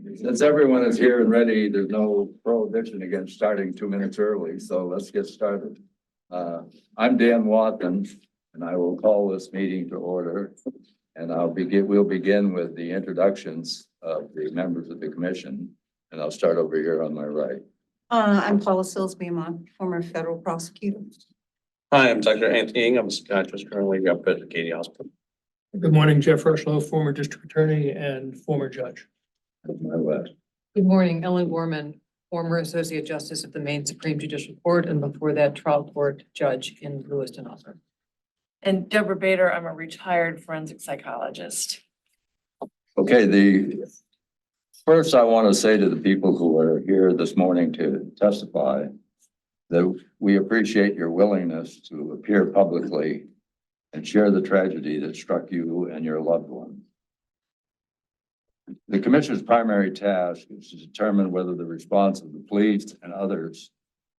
Since everyone is here and ready, there's no prohibition against starting 2 minutes early, so let's get started. I'm Dan Watkins, and I will call this meeting to order. And we'll begin with the introductions of the members of the commission. And I'll start over here on my right. I'm Paula Silsby. I'm a former federal prosecutor. Hi, I'm Dr. Anthony Ng. I'm a psychiatrist currently up at Katy Hospital. Good morning, Jeff Rushlow, former district attorney and former judge. On my left. Good morning, Ellen Gorman, former Associate Justice of the Maine Supreme Judicial Court, and before that, trial court judge in Lewiston also. And Deborah Bader, I'm a retired forensic psychologist. Okay, first I want to say to the people who are here this morning to testify that we appreciate your willingness to appear publicly and share the tragedy that struck you and your loved one. The commissioner's primary task is to determine whether the response of the police and others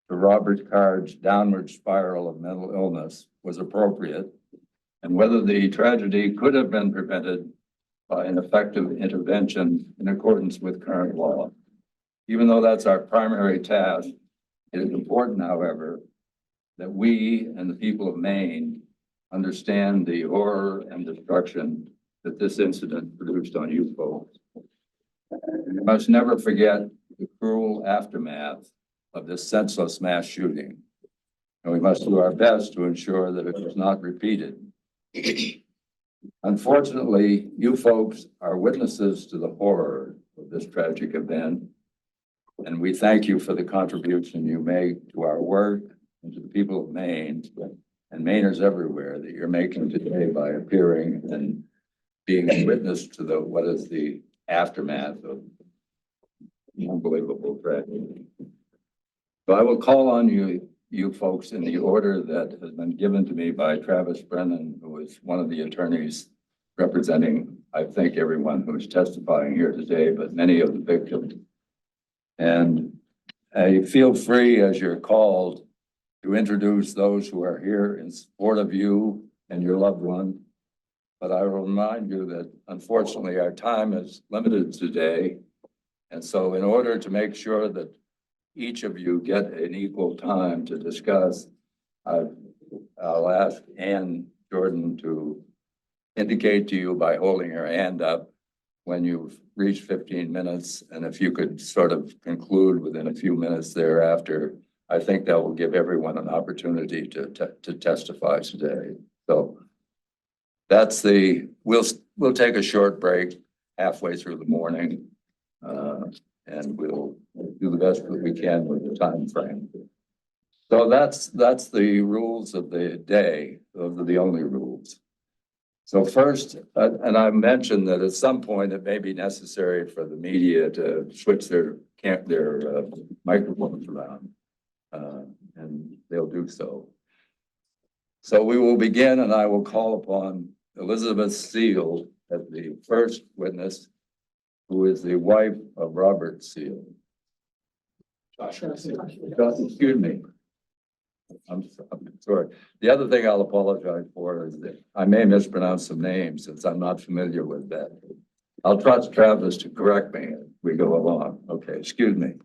to Robert Card's downward spiral of mental illness was appropriate and whether the tragedy could have been prevented by an effective intervention in accordance with current law. Even though that's our primary task, it is important, however, that we and the people of Maine understand the horror and destruction that this incident produced on you folks. We must never forget the cruel aftermath of this senseless mass shooting. And we must do our best to ensure that it is not repeated. Unfortunately, you folks are witnesses to the horror of this tragic event. And we thank you for the contribution you make to our work and to the people of Maine and Mainers everywhere that you're making today by appearing and being a witness to what is the aftermath of the unbelievable tragedy. So I will call on you folks in the order that has been given to me by Travis Brennan, who is one of the attorneys representing, I think, everyone who's testifying here today, but many of the victims. And feel free as you're called to introduce those who are here in support of you and your loved one. But I will remind you that unfortunately our time is limited today. And so in order to make sure that each of you get an equal time to discuss, I'll ask Ann Jordan to indicate to you by holding her hand up when you've reached 15 minutes. And if you could sort of conclude within a few minutes thereafter, I think that will give everyone an opportunity to testify today. So that's we'll take a short break halfway through the morning, and we'll do the best that we can with the time frame. So that's the rules of the day. Those are the only rules. So first, and I mentioned that at some point it may be necessary for the media to switch their microphones around, and they'll do so. So we will begin, and I will call upon Elizabeth Seal as the first witness, who is the wife of Robert Seal. Excuse me. I'm sorry. The other thing I'll apologize for is that I may mispronounce some names since I'm not familiar with that. I'll trust Travis to correct me as we go along. Okay, excuse me.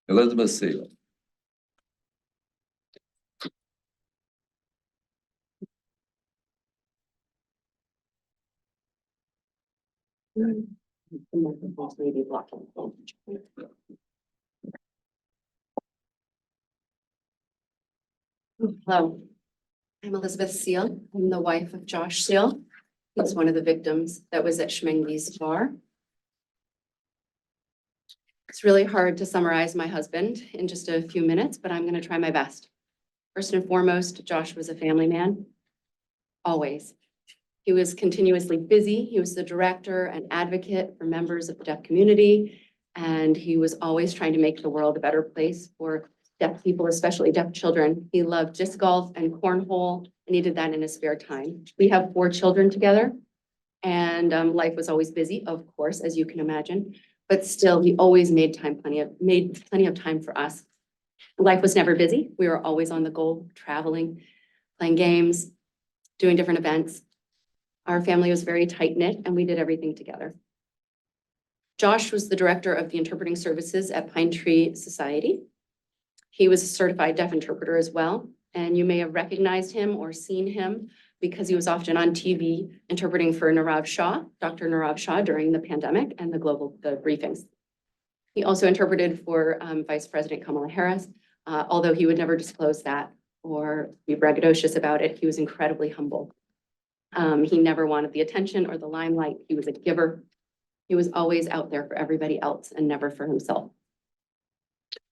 Elizabeth Seal. Hello, I'm Elizabeth Seal. I'm the wife of Josh Seal. He's one of the victims that was at Schmenge's bar. It's really hard to summarize my husband in just a few minutes, but I'm going to try my best. First and foremost, Josh was a family man, always. He was continuously busy. He was the director and advocate for members of the deaf community, and he was always trying to make the world a better place for deaf people, especially deaf children. He loved disc golf and cornhole, and he did that in his spare time. We have 4 children together, and life was always busy, of course, as you can imagine, but still, he always made plenty of time for us. Life was never busy. We were always on the go, traveling, playing games, doing different events. Our family was very tight-knit, and we did everything together. Josh was the director of the interpreting services at Pine Tree Society. He was a certified deaf interpreter as well, and you may have recognized him or seen him because he was often on TV interpreting for Dr. Nirav Shah during the pandemic and the briefings. He also interpreted for Vice President Kamala Harris, although he would never disclose that or be braggadocious about it. He was incredibly humble. He never wanted the attention or the limelight. He was a giver. He was always out there for everybody else and never for himself.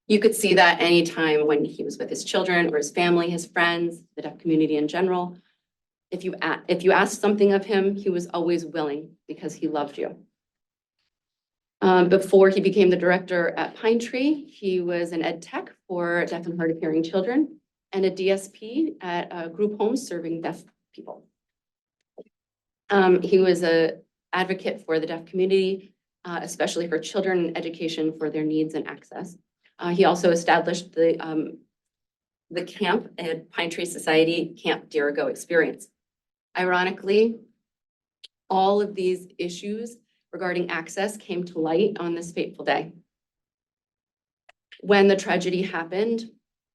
You could see that anytime when he was with his children or his family, his friends, the deaf community in general. If you asked something of him, he was always willing because he loved you. Before he became the director at Pine Tree, he was an ed tech for deaf and hard of hearing children and a DSP at group homes serving deaf people. He was an advocate for the deaf community, especially for children and education for their needs and access. He also established the camp at Pine Tree Society Camp Dirigo Experience. Ironically, all of these issues regarding access came to light on this fateful day. When the tragedy happened,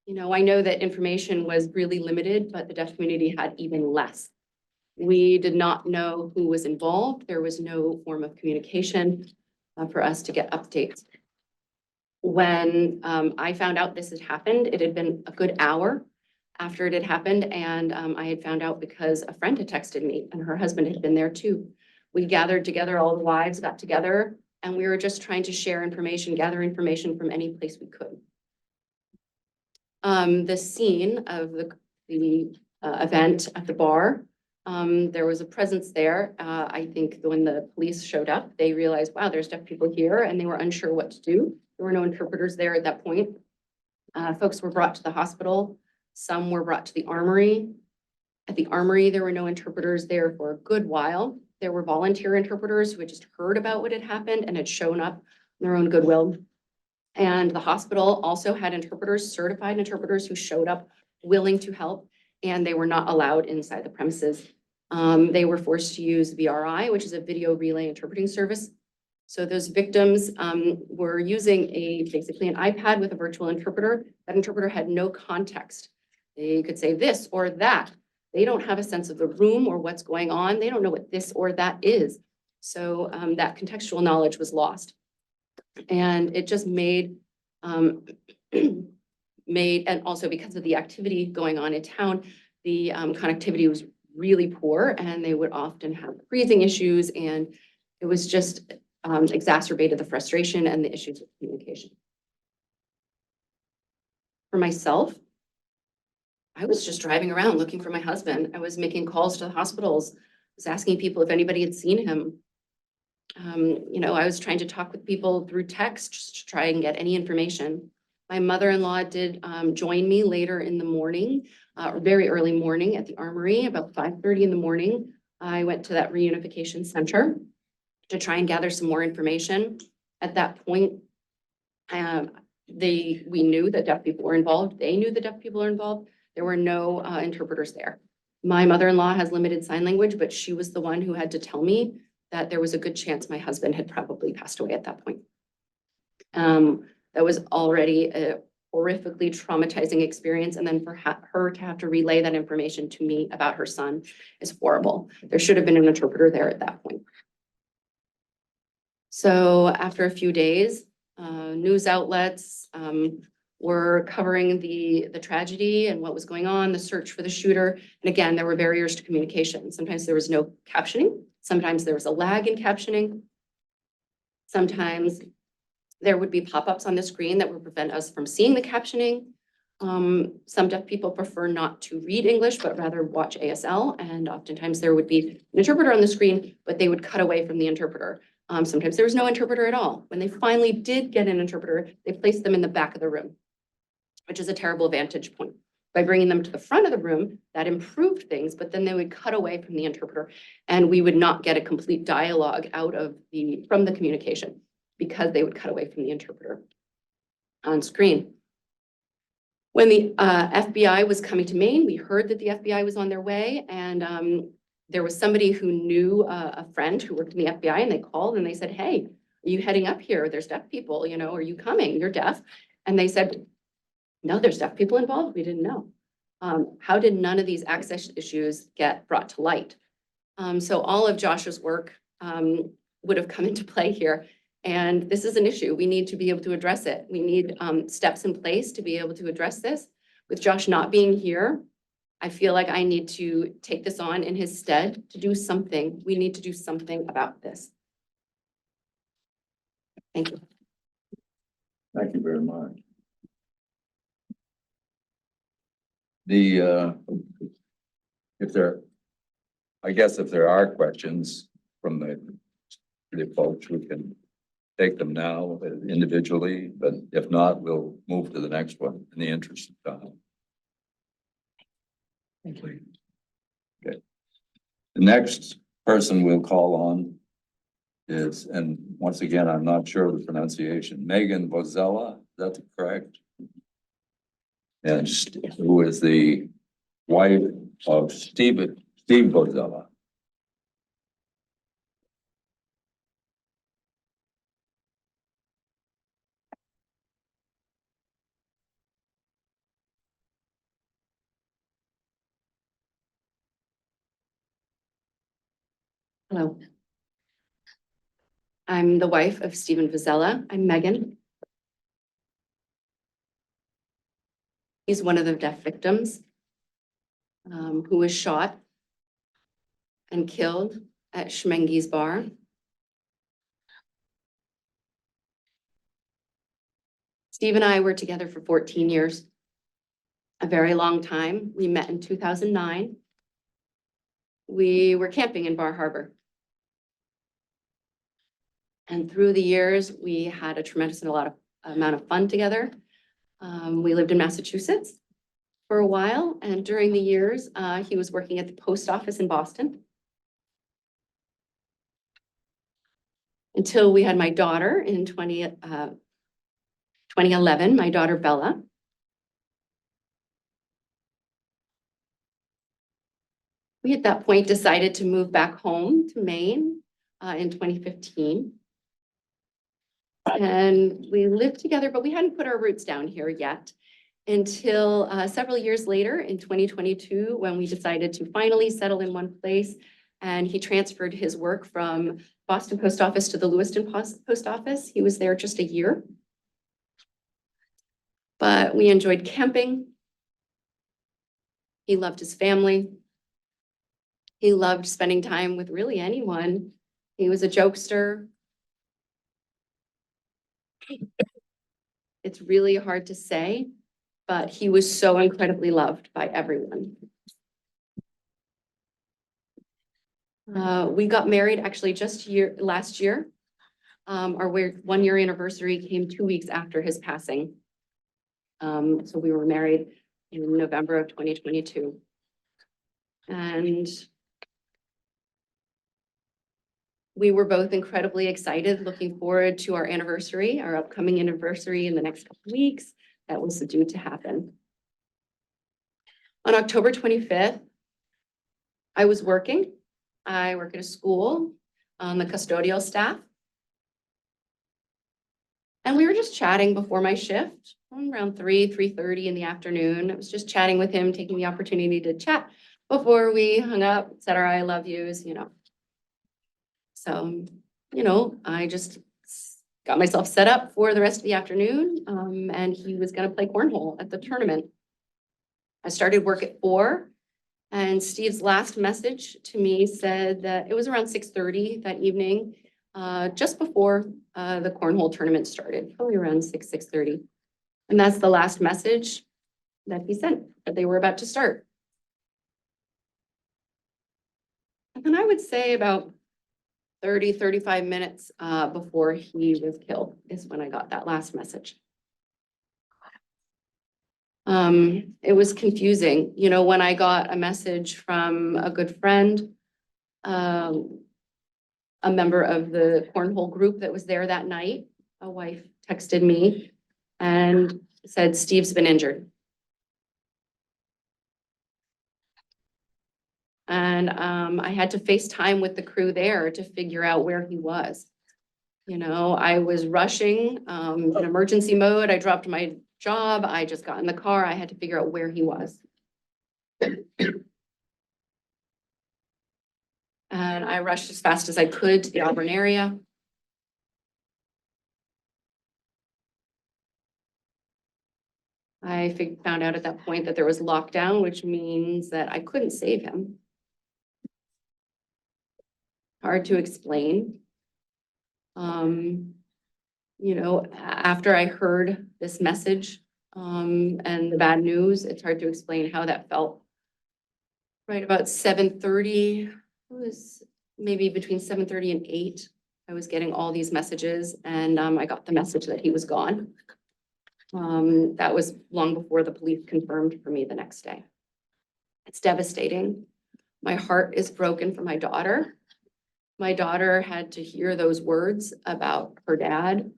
I know that information was really limited, but the deaf community had even less. We did not know who was involved. There was no form of communication for us to get updates. When I found out this had happened, it had been a good hour after it had happened, and I had found out because a friend had texted me and her husband had been there too. We gathered together, all the wives got together, and we were just trying to share information, gather information from any place we could. The scene of the event at the bar, there was a presence there. I think when the police showed up, they realized, wow, there's deaf people here, and they were unsure what to do. There were no interpreters there at that point. Folks were brought to the hospital. Some were brought to the armory. At the armory, there were no interpreters there for a good while. There were volunteer interpreters who had just heard about what had happened and had shown up on their own goodwill. And the hospital also had interpreters, certified interpreters who showed up willing to help, and they were not allowed inside the premises. They were forced to use VRI, which is a video relay interpreting service. So those victims were using basically an iPad with a virtual interpreter. That interpreter had no context. They could say this or that. They don't have a sense of the room or what's going on. They don't know what this or that is. So that contextual knowledge was lost. And it just made, and also because of the activity going on in town, the connectivity was really poor, and they would often have breathing issues, and it was just exacerbated the frustration and the issues with communication. For myself, I was just driving around looking for my husband. I was making calls to the hospitals, was asking people if anybody had seen him. I was trying to talk with people through text just to try and get any information. My mother-in-law did join me later in the morning, very early morning at the armory, about 5:30 in the morning. I went to that reunification center to try and gather some more information. At that point, we knew that deaf people were involved. They knew the deaf people were involved. There were no interpreters there. My mother-in-law has limited sign language, but she was the one who had to tell me that there was a good chance my husband had probably passed away at that point. That was already a horrifically traumatizing experience. And then for her to have to relay that information to me about her son is horrible. There should have been an interpreter there at that point. So after a few days, news outlets were covering the tragedy and what was going on, the search for the shooter. And again, there were barriers to communication. Sometimes there was no captioning. Sometimes there was a lag in captioning. Sometimes there would be pop-ups on the screen that would prevent us from seeing the captioning. Some deaf people prefer not to read English, but rather watch ASL. And oftentimes there would be an interpreter on the screen, but they would cut away from the interpreter. Sometimes there was no interpreter at all. When they finally did get an interpreter, they placed them in the back of the room, which is a terrible vantage point. By bringing them to the front of the room, that improved things, but then they would cut away from the interpreter, and we would not get a complete dialogue from the communication because they would cut away from the interpreter on screen. When the FBI was coming to Maine, we heard that the FBI was on their way, and there was somebody who knew a friend who worked in the FBI, and they called and they said, hey, are you heading up here? There's deaf people, you know, are you coming? You're deaf. And they said, no, there's deaf people involved. We didn't know. How did none of these access issues get brought to light? So all of Josh's work would have come into play here. And this is an issue. We need to be able to address it. We need steps in place to be able to address this. With Josh not being here, I feel like I need to take this on in his stead to do something. We need to do something about this. Thank you. Thank you very much. I guess if there are questions from the folks, we can take them now individually, but if not, we'll move to the next one in the interest of time. Thank you. Okay. The next person we'll call on is, and once again, I'm not sure of the pronunciation, Megan Vozzella, is that correct? And who is the wife of Steve Vozzella. Hello. I'm the wife of Stephen Vozzella. I'm Megan. He's one of the deaf victims who was shot and killed at Schmengi's bar. Steve and I were together for 14 years, a very long time. We met in 2009. We were camping in Bar Harbor. And through the years, we had a tremendous amount of fun together. We lived in Massachusetts for a while, and during the years, he was working at the post office in Boston. Until we had my daughter in 2011, my daughter Bella. We at that point decided to move back home to Maine in 2015. And we lived together, but we hadn't put our roots down here yet until several years later in 2022, when we decided to finally settle in one place. And he transferred his work from Boston Post Office to the Lewiston Post Office. He was there just a year. But we enjoyed camping. He loved his family. He loved spending time with really anyone. He was a jokester. It's really hard to say, but he was so incredibly loved by everyone. We got married actually just last year. Our 1 year anniversary came 2 weeks after his passing. So we were married in November of 2022. And we were both incredibly excited, looking forward to our anniversary, our upcoming anniversary in the next couple of weeks. That was due to happen. On October 25th, I was working. I work at a school on the custodial staff. And we were just chatting before my shift, around 3:30 in the afternoon. I was just chatting with him, taking the opportunity to chat before we hung up, said our I love yous, you know. So, you know, I just got myself set up for the rest of the afternoon, and he was gonna play cornhole at the tournament. I started work at 4, and Steve's last message to me said that it was around 6:30 that evening, just before the cornhole tournament started, probably around 6:30. And that's the last message that he sent, that they were about to start. And then I would say about 35 minutes before he was killed is when I got that last message. It was confusing, you know, when I got a message from a good friend, a member of the cornhole group that was there that night. A wife texted me and said, Steve's been injured. And I had to FaceTime with the crew there to figure out where he was. You know, I was rushing, in emergency mode. I dropped my job. I just got in the car. I had to figure out where he was. And I rushed as fast as I could to the Auburn area. I found out at that point that there was lockdown, which means that I couldn't save him. Hard to explain. You know, after I heard this message, and the bad news, it's hard to explain how that felt. Right about 7:30, it was maybe between 7:30 and 8. I was getting all these messages and I got the message that he was gone. That was long before the police confirmed for me the next day. It's devastating. My heart is broken for my daughter. My daughter had to hear those words about her dad.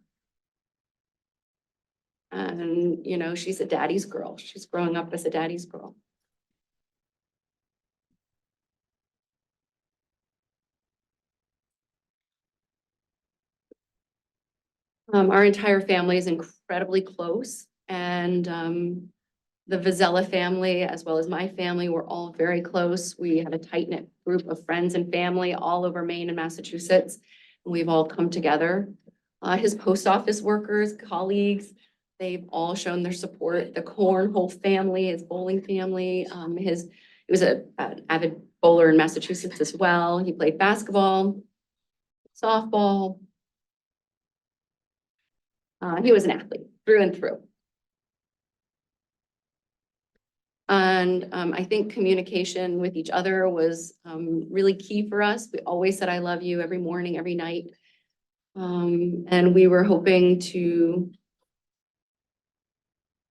And, you know, she's a daddy's girl. She's growing up as a daddy's girl. Our entire family is incredibly close, and the Vozzella family, as well as my family, we're all very close. We have a tight-knit group of friends and family all over Maine and Massachusetts. We've all come together. His post office workers, colleagues, they've all shown their support. The cornhole family, his bowling family, he was an avid bowler in Massachusetts as well. He played basketball, softball. He was an athlete through and through. And I think communication with each other was really key for us. We always said, I love you every morning, every night. And we were hoping to,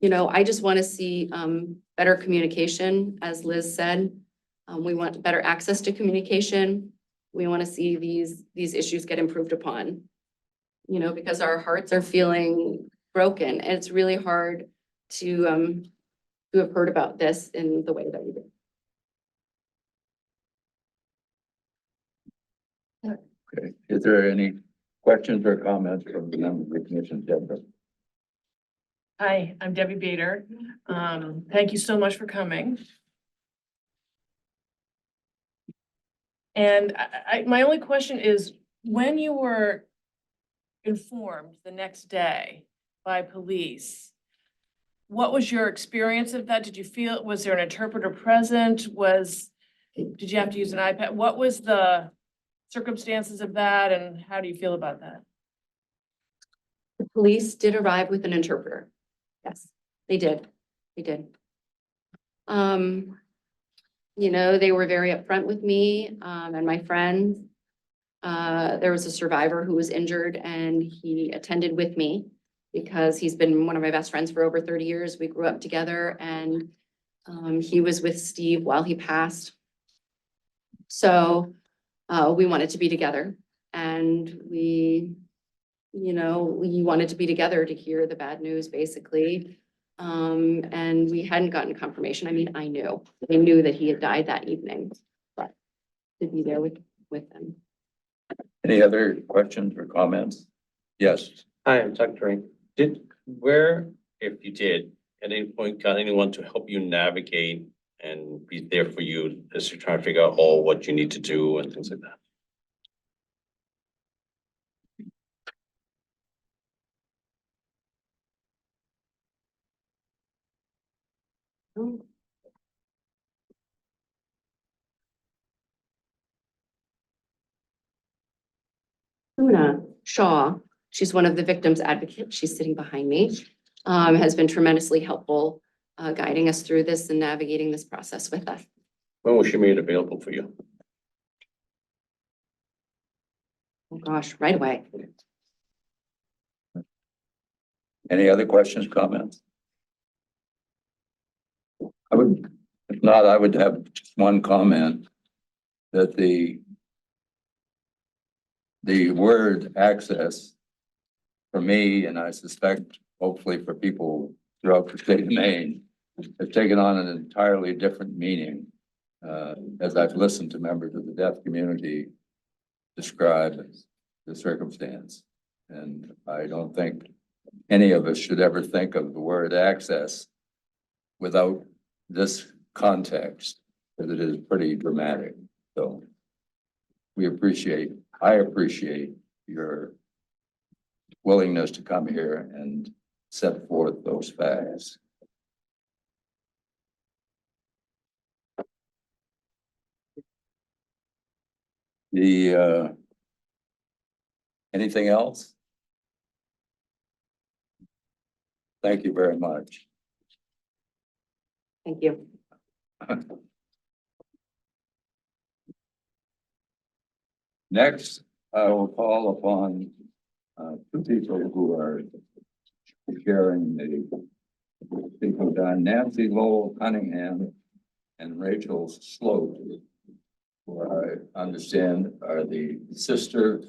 you know, I just want to see better communication, as Liz said. We want better access to communication. We want to see these issues get improved upon. You know, because our hearts are feeling broken, and it's really hard to have heard about this in the way that we did. Okay, is there any questions or comments from the members of the commission, Deborah? Hi, I'm Debbie Bader. Thank you so much for coming. And my only question is, when you were informed the next day by police, what was your experience of that? Did you feel, was there an interpreter present? Did you have to use an iPad? What was the circumstances of that, and how do you feel about that? The police did arrive with an interpreter. Yes, they did. They did. You know, they were very upfront with me and my friends. There was a survivor who was injured, and he attended with me because he's been one of my best friends for over 30 years. We grew up together, and he was with Steve while he passed. So we wanted to be together, and we wanted to be together to hear the bad news, basically. And we hadn't gotten confirmation. I mean, I knew that he had died that evening, but to be there with them. Any other questions or comments? Yes. Hi, I'm Dr. If you did, at any point got anyone to help you navigate and be there for you as you're trying to figure out what you need to do and things like that? Una Shaw, she's one of the victims advocates. She's sitting behind me, has been tremendously helpful, guiding us through this and navigating this process with us. When was she made available for you? Oh gosh, right away. Any other questions, comments? If not, I would have just one comment that the word access for me, and I suspect hopefully for people throughout the state of Maine, has taken on an entirely different meaning as I've listened to members of the deaf community describe the circumstance. And I don't think any of us should ever think of the word access without this context, because it is pretty dramatic. So I appreciate your willingness to come here and set forth those facts. Anything else? Thank you very much. Thank you. Next, I will call upon two people who are sharing the people, Nancy Lowell-Cunningham and Rachael Sloat, who I understand are the sister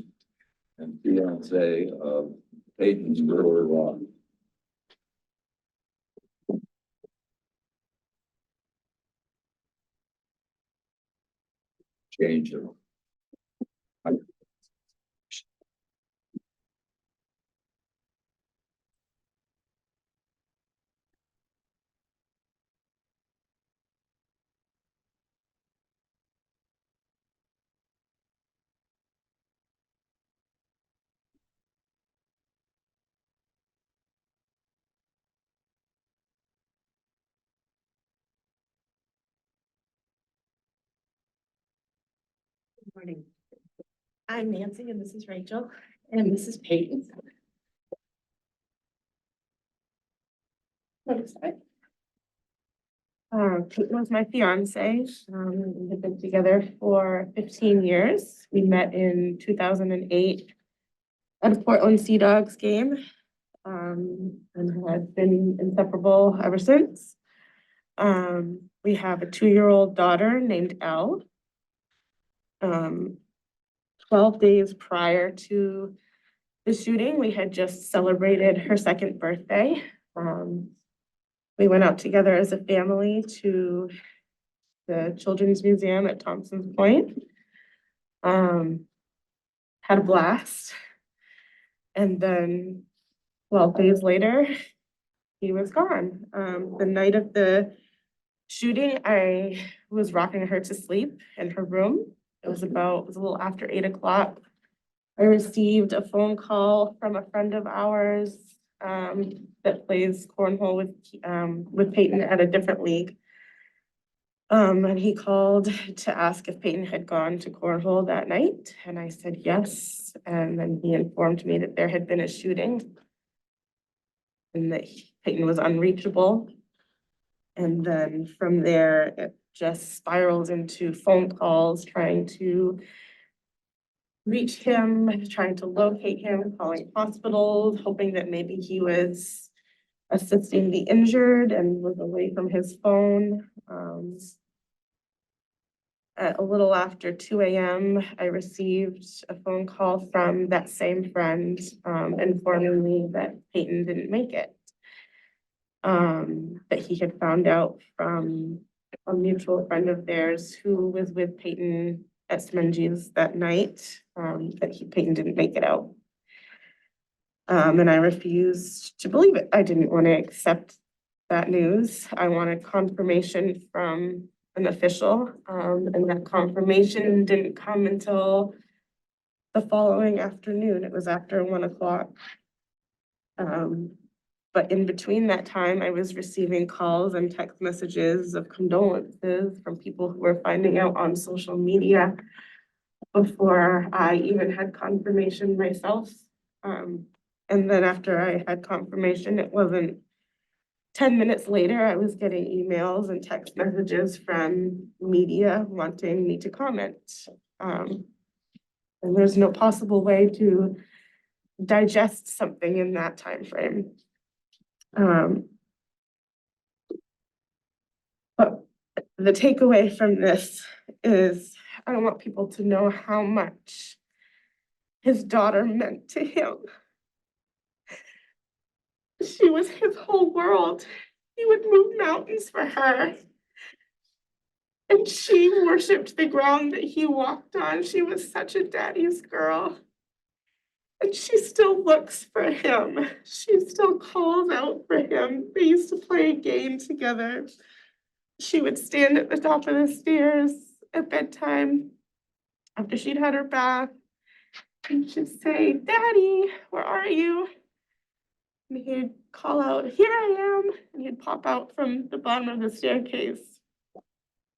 and fiancee of Peyton Brewer-Ross. Change of. Good morning. I'm Nancy and this is Rachel and this is Peyton. Peyton was my fiance. We had been together for 15 years. We met in 2008 at a Portland Sea Dogs game and have been inseparable ever since. We have a 2-year-old daughter named Elle. 12 days prior to the shooting, we had just celebrated her 2nd birthday. We went out together as a family to the Children's Museum at Thompson's Point. Had a blast. And then 12 days later, he was gone. The night of the shooting, I was rocking her to sleep in her room. It was a little after 8 o'clock. I received a phone call from a friend of ours that plays cornhole with Peyton at a different league. And he called to ask if Peyton had gone to cornhole that night, and I said yes. And then he informed me that there had been a shooting and that Peyton was unreachable. And then from there, it just spirals into phone calls, trying to reach him, trying to locate him, calling hospitals, hoping that maybe he was assisting the injured and was away from his phone. At a little after 2 a.m., I received a phone call from that same friend informing me that Peyton didn't make it. That he had found out from a mutual friend of theirs who was with Peyton at Smenji's that night, that Peyton didn't make it out. And I refused to believe it. I didn't want to accept that news. I wanted confirmation from an official, and that confirmation didn't come until the following afternoon. It was after 1 o'clock. But in between that time, I was receiving calls and text messages of condolences from people who were finding out on social media before I even had confirmation myself. And then after I had confirmation, it wasn't 10 minutes later, I was getting emails and text messages from media wanting me to comment. And there's no possible way to digest something in that time frame. But the takeaway from this is I want people to know how much his daughter meant to him. She was his whole world. He would move mountains for her. And she worshiped the ground that he walked on. She was such a daddy's girl. And she still looks for him. She still calls out for him. They used to play a game together. She would stand at the top of the stairs at bedtime after she'd had her bath. And she'd say, "Daddy, where are you?" And he'd call out, "Here I am." And he'd pop out from the bottom of the staircase.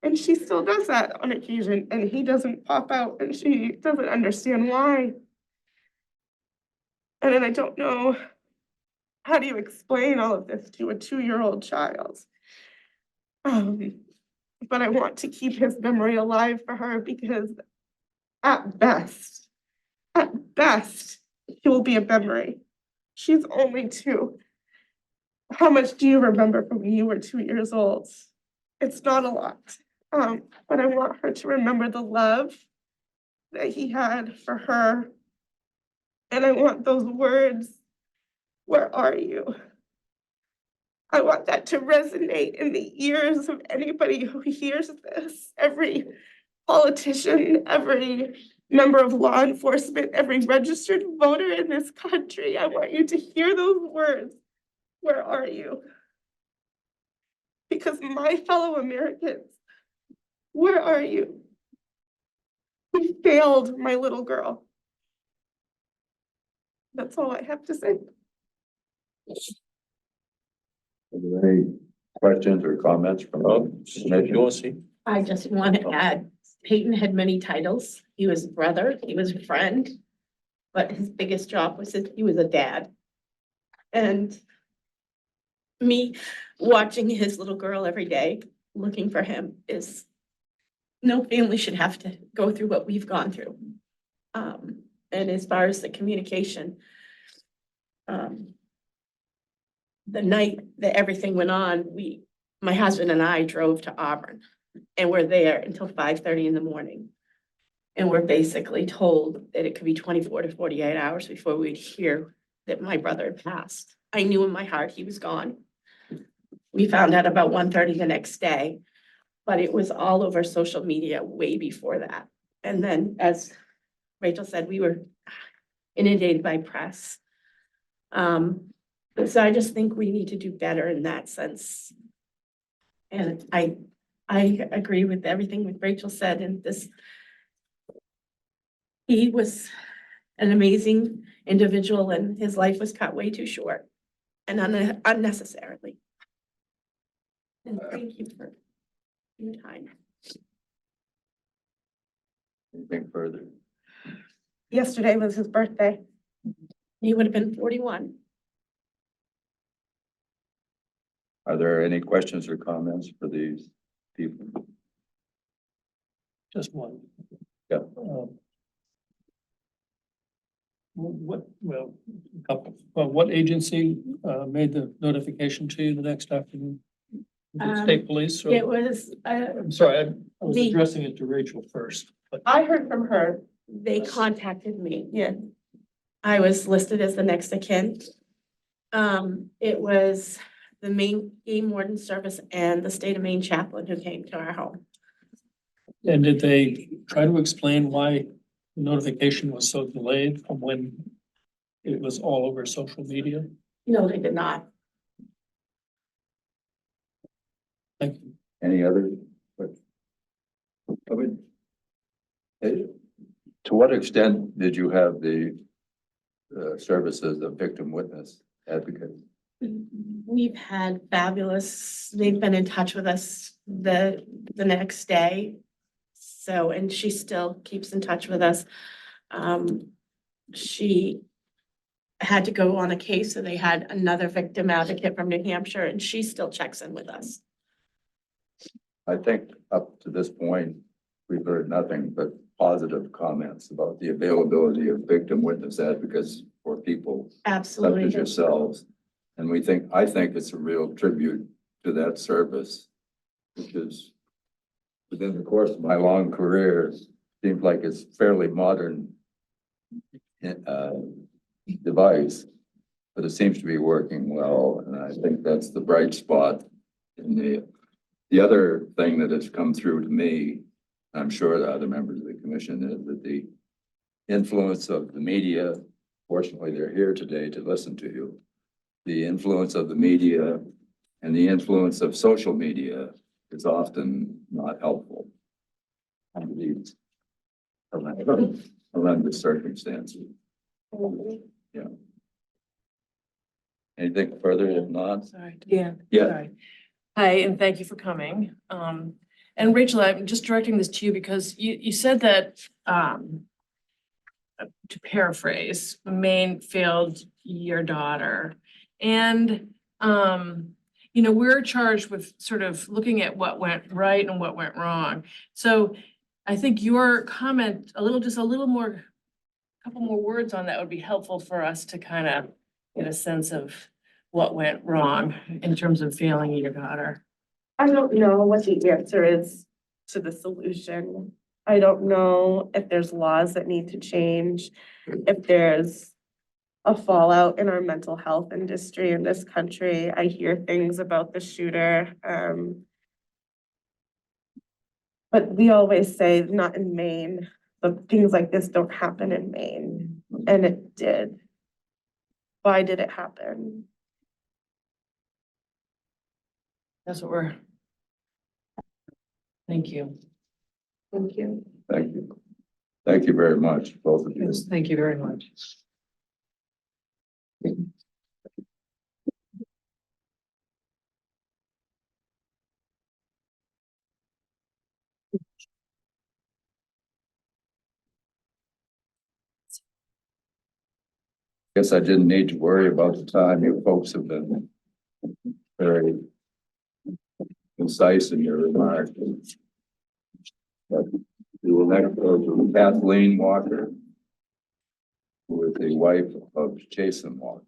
And she still does that on occasion, and he doesn't pop out, and she doesn't understand why. And then I don't know, how do you explain all of this to a 2-year-old child? But I want to keep his memory alive for her because at best, he will be a memory. She's only 2. How much do you remember from when you were 2 years old? It's not a lot. But I want her to remember the love that he had for her. And I want those words, "Where are you?" I want that to resonate in the ears of anybody who hears this, every politician, every member of law enforcement, every registered voter in this country. I want you to hear those words, "Where are you?" Because my fellow Americans, where are you? We failed my little girl. That's all I have to say. Are there any questions or comments from? You want to see? I just want to add, Peyton had many titles. He was a brother, he was a friend, but his biggest job was that he was a dad. And me watching his little girl every day, looking for him is, no family should have to go through what we've gone through. And as far as the communication, the night that everything went on, my husband and I drove to Auburn and we're there until 5:30 in the morning. And we're basically told that it could be 24 to 48 hours before we'd hear that my brother had passed. I knew in my heart he was gone. We found out about 1:30 the next day, but it was all over social media way before that. And then, as Rachel said, we were inundated by press. So I just think we need to do better in that sense. And I agree with everything that Rachel said, and he was an amazing individual and his life was cut way too short and unnecessarily. And thank you for your time. Anything further? Yesterday was his birthday. He would have been 41. Are there any questions or comments for these people? Just one. Yeah. What agency made the notification to you the next afternoon? Was it state police? Or- It was, I'm sorry, I was Me. addressing it to Rachel first, but I heard from her. they contacted me. Yeah. I was listed as the next of kin. It was the Maine Game Warden Service and the state of Maine chaplain who came to our home. and did they try to explain why the notification was so delayed from when it was all over social media? No, they did not. Thank you. Any other? To what extent did you have the services of victim witness advocate? We've had fabulous, they've been in touch with us the next day. So, and she still keeps in touch with us. She had to go on a case, so they had another victim advocate from New Hampshire, and she still checks in with us. I think up to this point, we've heard nothing but positive comments about the availability of victim witness advocates for people such Absolutely. as yourselves. And I think it's a real tribute to that service, which is within the course of my long career, seems like it's fairly modern device, but it seems to be working well. And I think that's the bright spot in the other thing that has come through to me, I'm sure the other members of the commission, is that the influence of the media Fortunately, they're here today to listen to you. The influence of the media and the influence of social media is often not helpful under these horrendous circumstances. Yeah. Anything further? If not, Sorry. Yeah. yeah, Sorry. Hi, and thank you for coming. And Rachel, I'm just directing this to you because you said that, to paraphrase, Maine failed your daughter. And, we're charged with sort of looking at what went right and what went wrong. So I think your comment, just a little more, a couple more words on that would be helpful for us to kind of get a sense of what went wrong in terms of failing your daughter. I don't know what the answer is to the solution. I don't know if there's laws that need to change, if there's a fallout in our mental health industry in this country. I hear things about the shooter. But we always say not in Maine, but things like this don't happen in Maine, and it did. Why did it happen? That's what we're. Thank you. Thank you. thank you. Thank you very much, both of you. Yes, thank you very much. Guess I didn't need to worry about the time. You folks have been very concise in your remarks. But we will next go to Kathleen Walker, who is the wife of Jason Walker.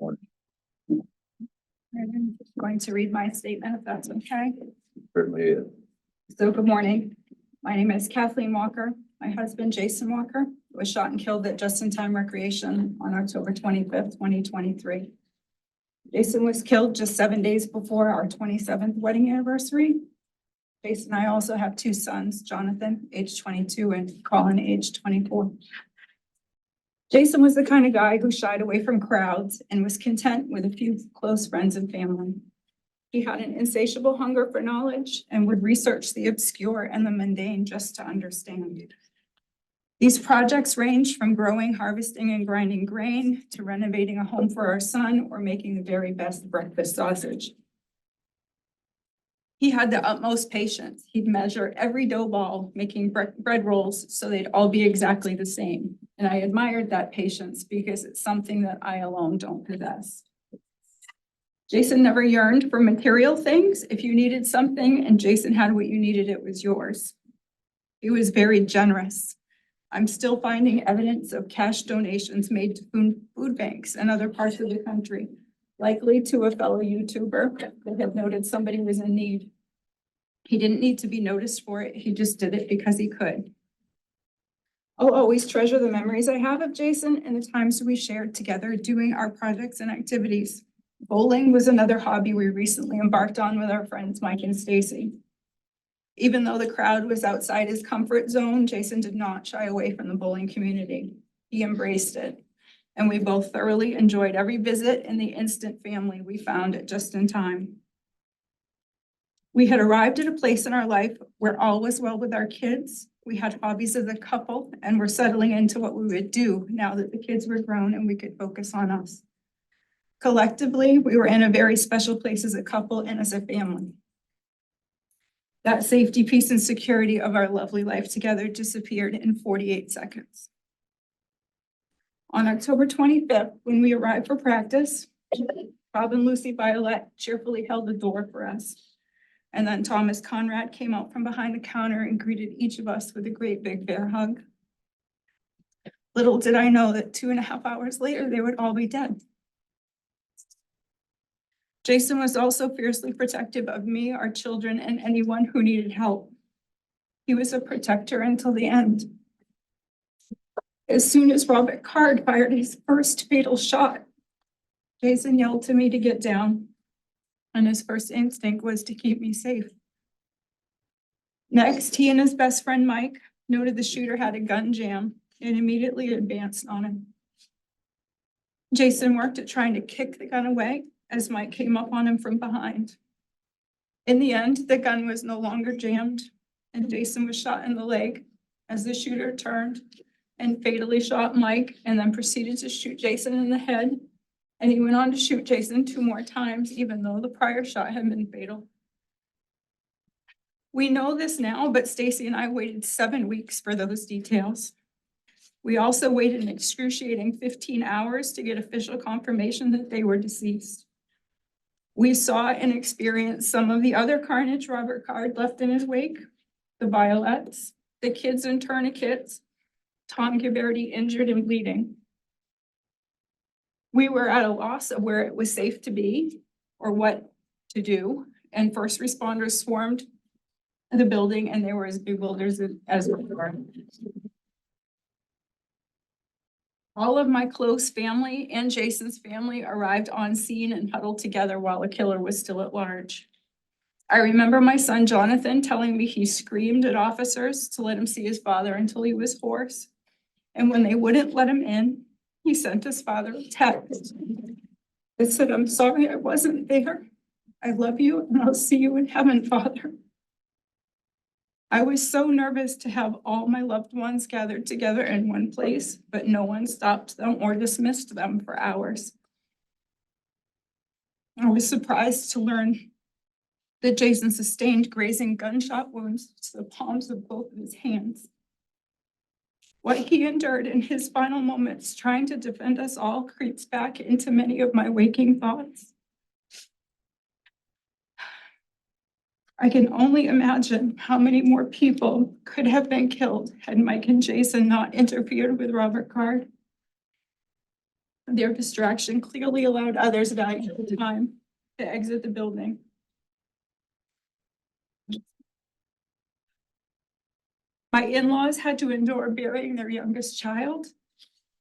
I'm going to read my statement if that's okay. Certainly is. So good morning. My name is Kathleen Walker. My husband, Jason Walker, was shot and killed at Just in Time Recreation on October 25th, 2023. Jason was killed just 7 days before our 27th wedding anniversary. Jason and I also have two sons, Jonathan, age 22, and Colin, age 24. Jason was the kind of guy who shied away from crowds and was content with a few close friends and family. He had an insatiable hunger for knowledge and would research the obscure and the mundane just to understand. These projects range from growing, harvesting, and grinding grain to renovating a home for our son or making the very best breakfast sausage. He had the utmost patience. He'd measure every dough ball, making bread rolls so they'd all be exactly the same. And I admired that patience because it's something that I alone don't possess. Jason never yearned for material things. If you needed something and Jason had what you needed, it was yours. He was very generous. I'm still finding evidence of cash donations made to food banks and other parts of the country, likely to a fellow YouTuber that had noted somebody was in need. He didn't need to be noticed for it. He just did it because he could. I'll always treasure the memories I have of Jason and the times we shared together doing our projects and activities. Bowling was another hobby we recently embarked on with our friends Mike and Stacy. Even though the crowd was outside his comfort zone, Jason did not shy away from the bowling community. He embraced it, and we both thoroughly enjoyed every visit and the instant family we found at Just in Time. We had arrived at a place in our life where all was well with our kids. We had hobbies as a couple and were settling into what we would do now that the kids were grown and we could focus on us. Collectively, we were in a very special place as a couple and as a family. That safety, peace, and security of our lovely life together disappeared in 48 seconds. On October 25th, when we arrived for practice, Bob and Lucy Violette cheerfully held the door for us. And then Thomas Conrad came out from behind the counter and greeted each of us with a great big bear hug. Little did I know that 2.5 hours later, they would all be dead. Jason was also fiercely protective of me, our children, and anyone who needed help. He was a protector until the end. As soon as Robert Card fired his first fatal shot, Jason yelled to me to get down, and his first instinct was to keep me safe. Next, he and his best friend Mike noted the shooter had a gun jam and immediately advanced on him. Jason worked at trying to kick the gun away as Mike came up on him from behind. In the end, the gun was no longer jammed, and Jason was shot in the leg as the shooter turned and fatally shot Mike and then proceeded to shoot Jason in the head. And he went on to shoot Jason 2 more times, even though the prior shot had been fatal. We know this now, but Stacy and I waited 7 weeks for those details. We also waited an excruciating 15 hours to get official confirmation that they were deceased. We saw and experienced some of the other carnage Robert Card left in his wake, the Violettes, the kids in tourniquets, Tom Ghiberti injured and bleeding. We were at a loss of where it was safe to be or what to do, and first responders swarmed the building and they were as bewildered as we were. All of my close family and Jason's family arrived on scene and huddled together while the killer was still at large. I remember my son Jonathan telling me he screamed at officers to let him see his father until he was hoarse. And when they wouldn't let him in, he sent his father a text that said, "I'm sorry I wasn't there. I love you and I'll see you in heaven, Father." I was so nervous to have all my loved ones gathered together in one place, but no one stopped them or dismissed them for hours. I was surprised to learn that Jason sustained grazing gunshot wounds to the palms of both of his hands. What he endured in his final moments trying to defend us all creeps back into many of my waking thoughts. I can only imagine how many more people could have been killed had Mike and Jason not interfered with Robert Card. Their distraction clearly allowed others dying at the time to exit the building. My in-laws had to endure burying their youngest child,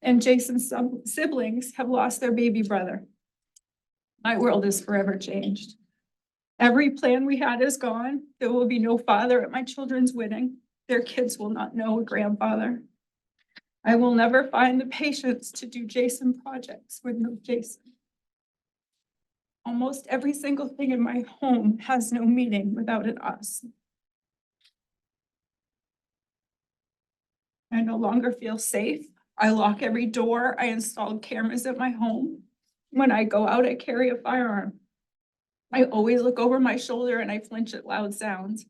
and Jason's siblings have lost their baby brother. My world is forever changed. Every plan we had is gone. There will be no father at my children's wedding. Their kids will not know a grandfather. I will never find the patience to do Jason projects with no Jason. Almost every single thing in my home has no meaning without an us. I no longer feel safe. I lock every door. I installed cameras at my home. When I go out, I carry a firearm. I always look over my shoulder and I flinch at loud sounds.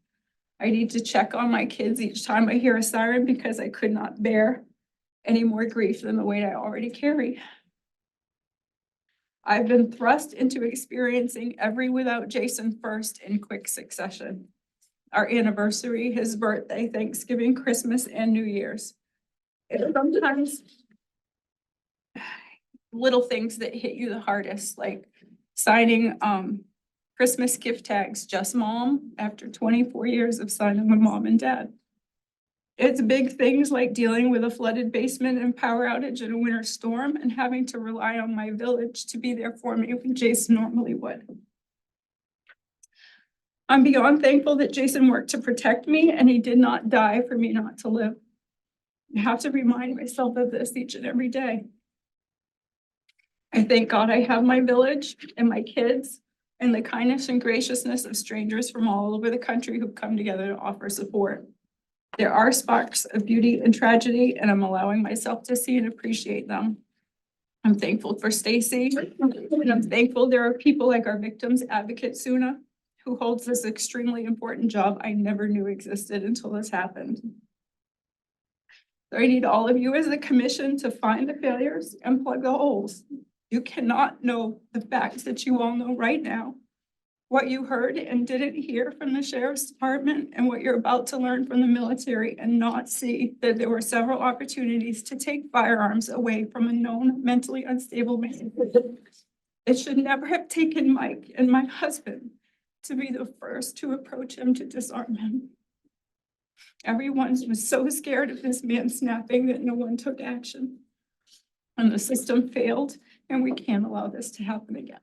I need to check on my kids each time I hear a siren because I could not bear any more grief than the weight I already carry. I've been thrust into experiencing every without Jason first in quick succession. Our anniversary, his birthday, Thanksgiving, Christmas, and New Year's. It's sometimes little things that hit you the hardest, like signing Christmas gift tags, just mom, after 24 years of signing with mom and dad. It's big things like dealing with a flooded basement and power outage in a winter storm and having to rely on my village to be there for me when Jason normally would. I'm beyond thankful that Jason worked to protect me and he did not die for me not to live. I have to remind myself of this each and every day. I thank God I have my village and my kids and the kindness and graciousness of strangers from all over the country who've come together to offer support. There are sparks of beauty and tragedy, and I'm allowing myself to see and appreciate them. I'm thankful for Stacy, and I'm thankful there are people like our victims advocate Suna, who holds this extremely important job I never knew existed until this happened. So I need all of you as a commission to find the failures and plug the holes. You cannot know the facts that you all know right now, what you heard and didn't hear from the sheriff's department, and what you're about to learn from the military, and not see that there were several opportunities to take firearms away from a known mentally unstable man. It should never have taken Mike and my husband to be the first to approach him to disarm him. Everyone was so scared of this man snapping that no one took action. And the system failed, and we can't allow this to happen again.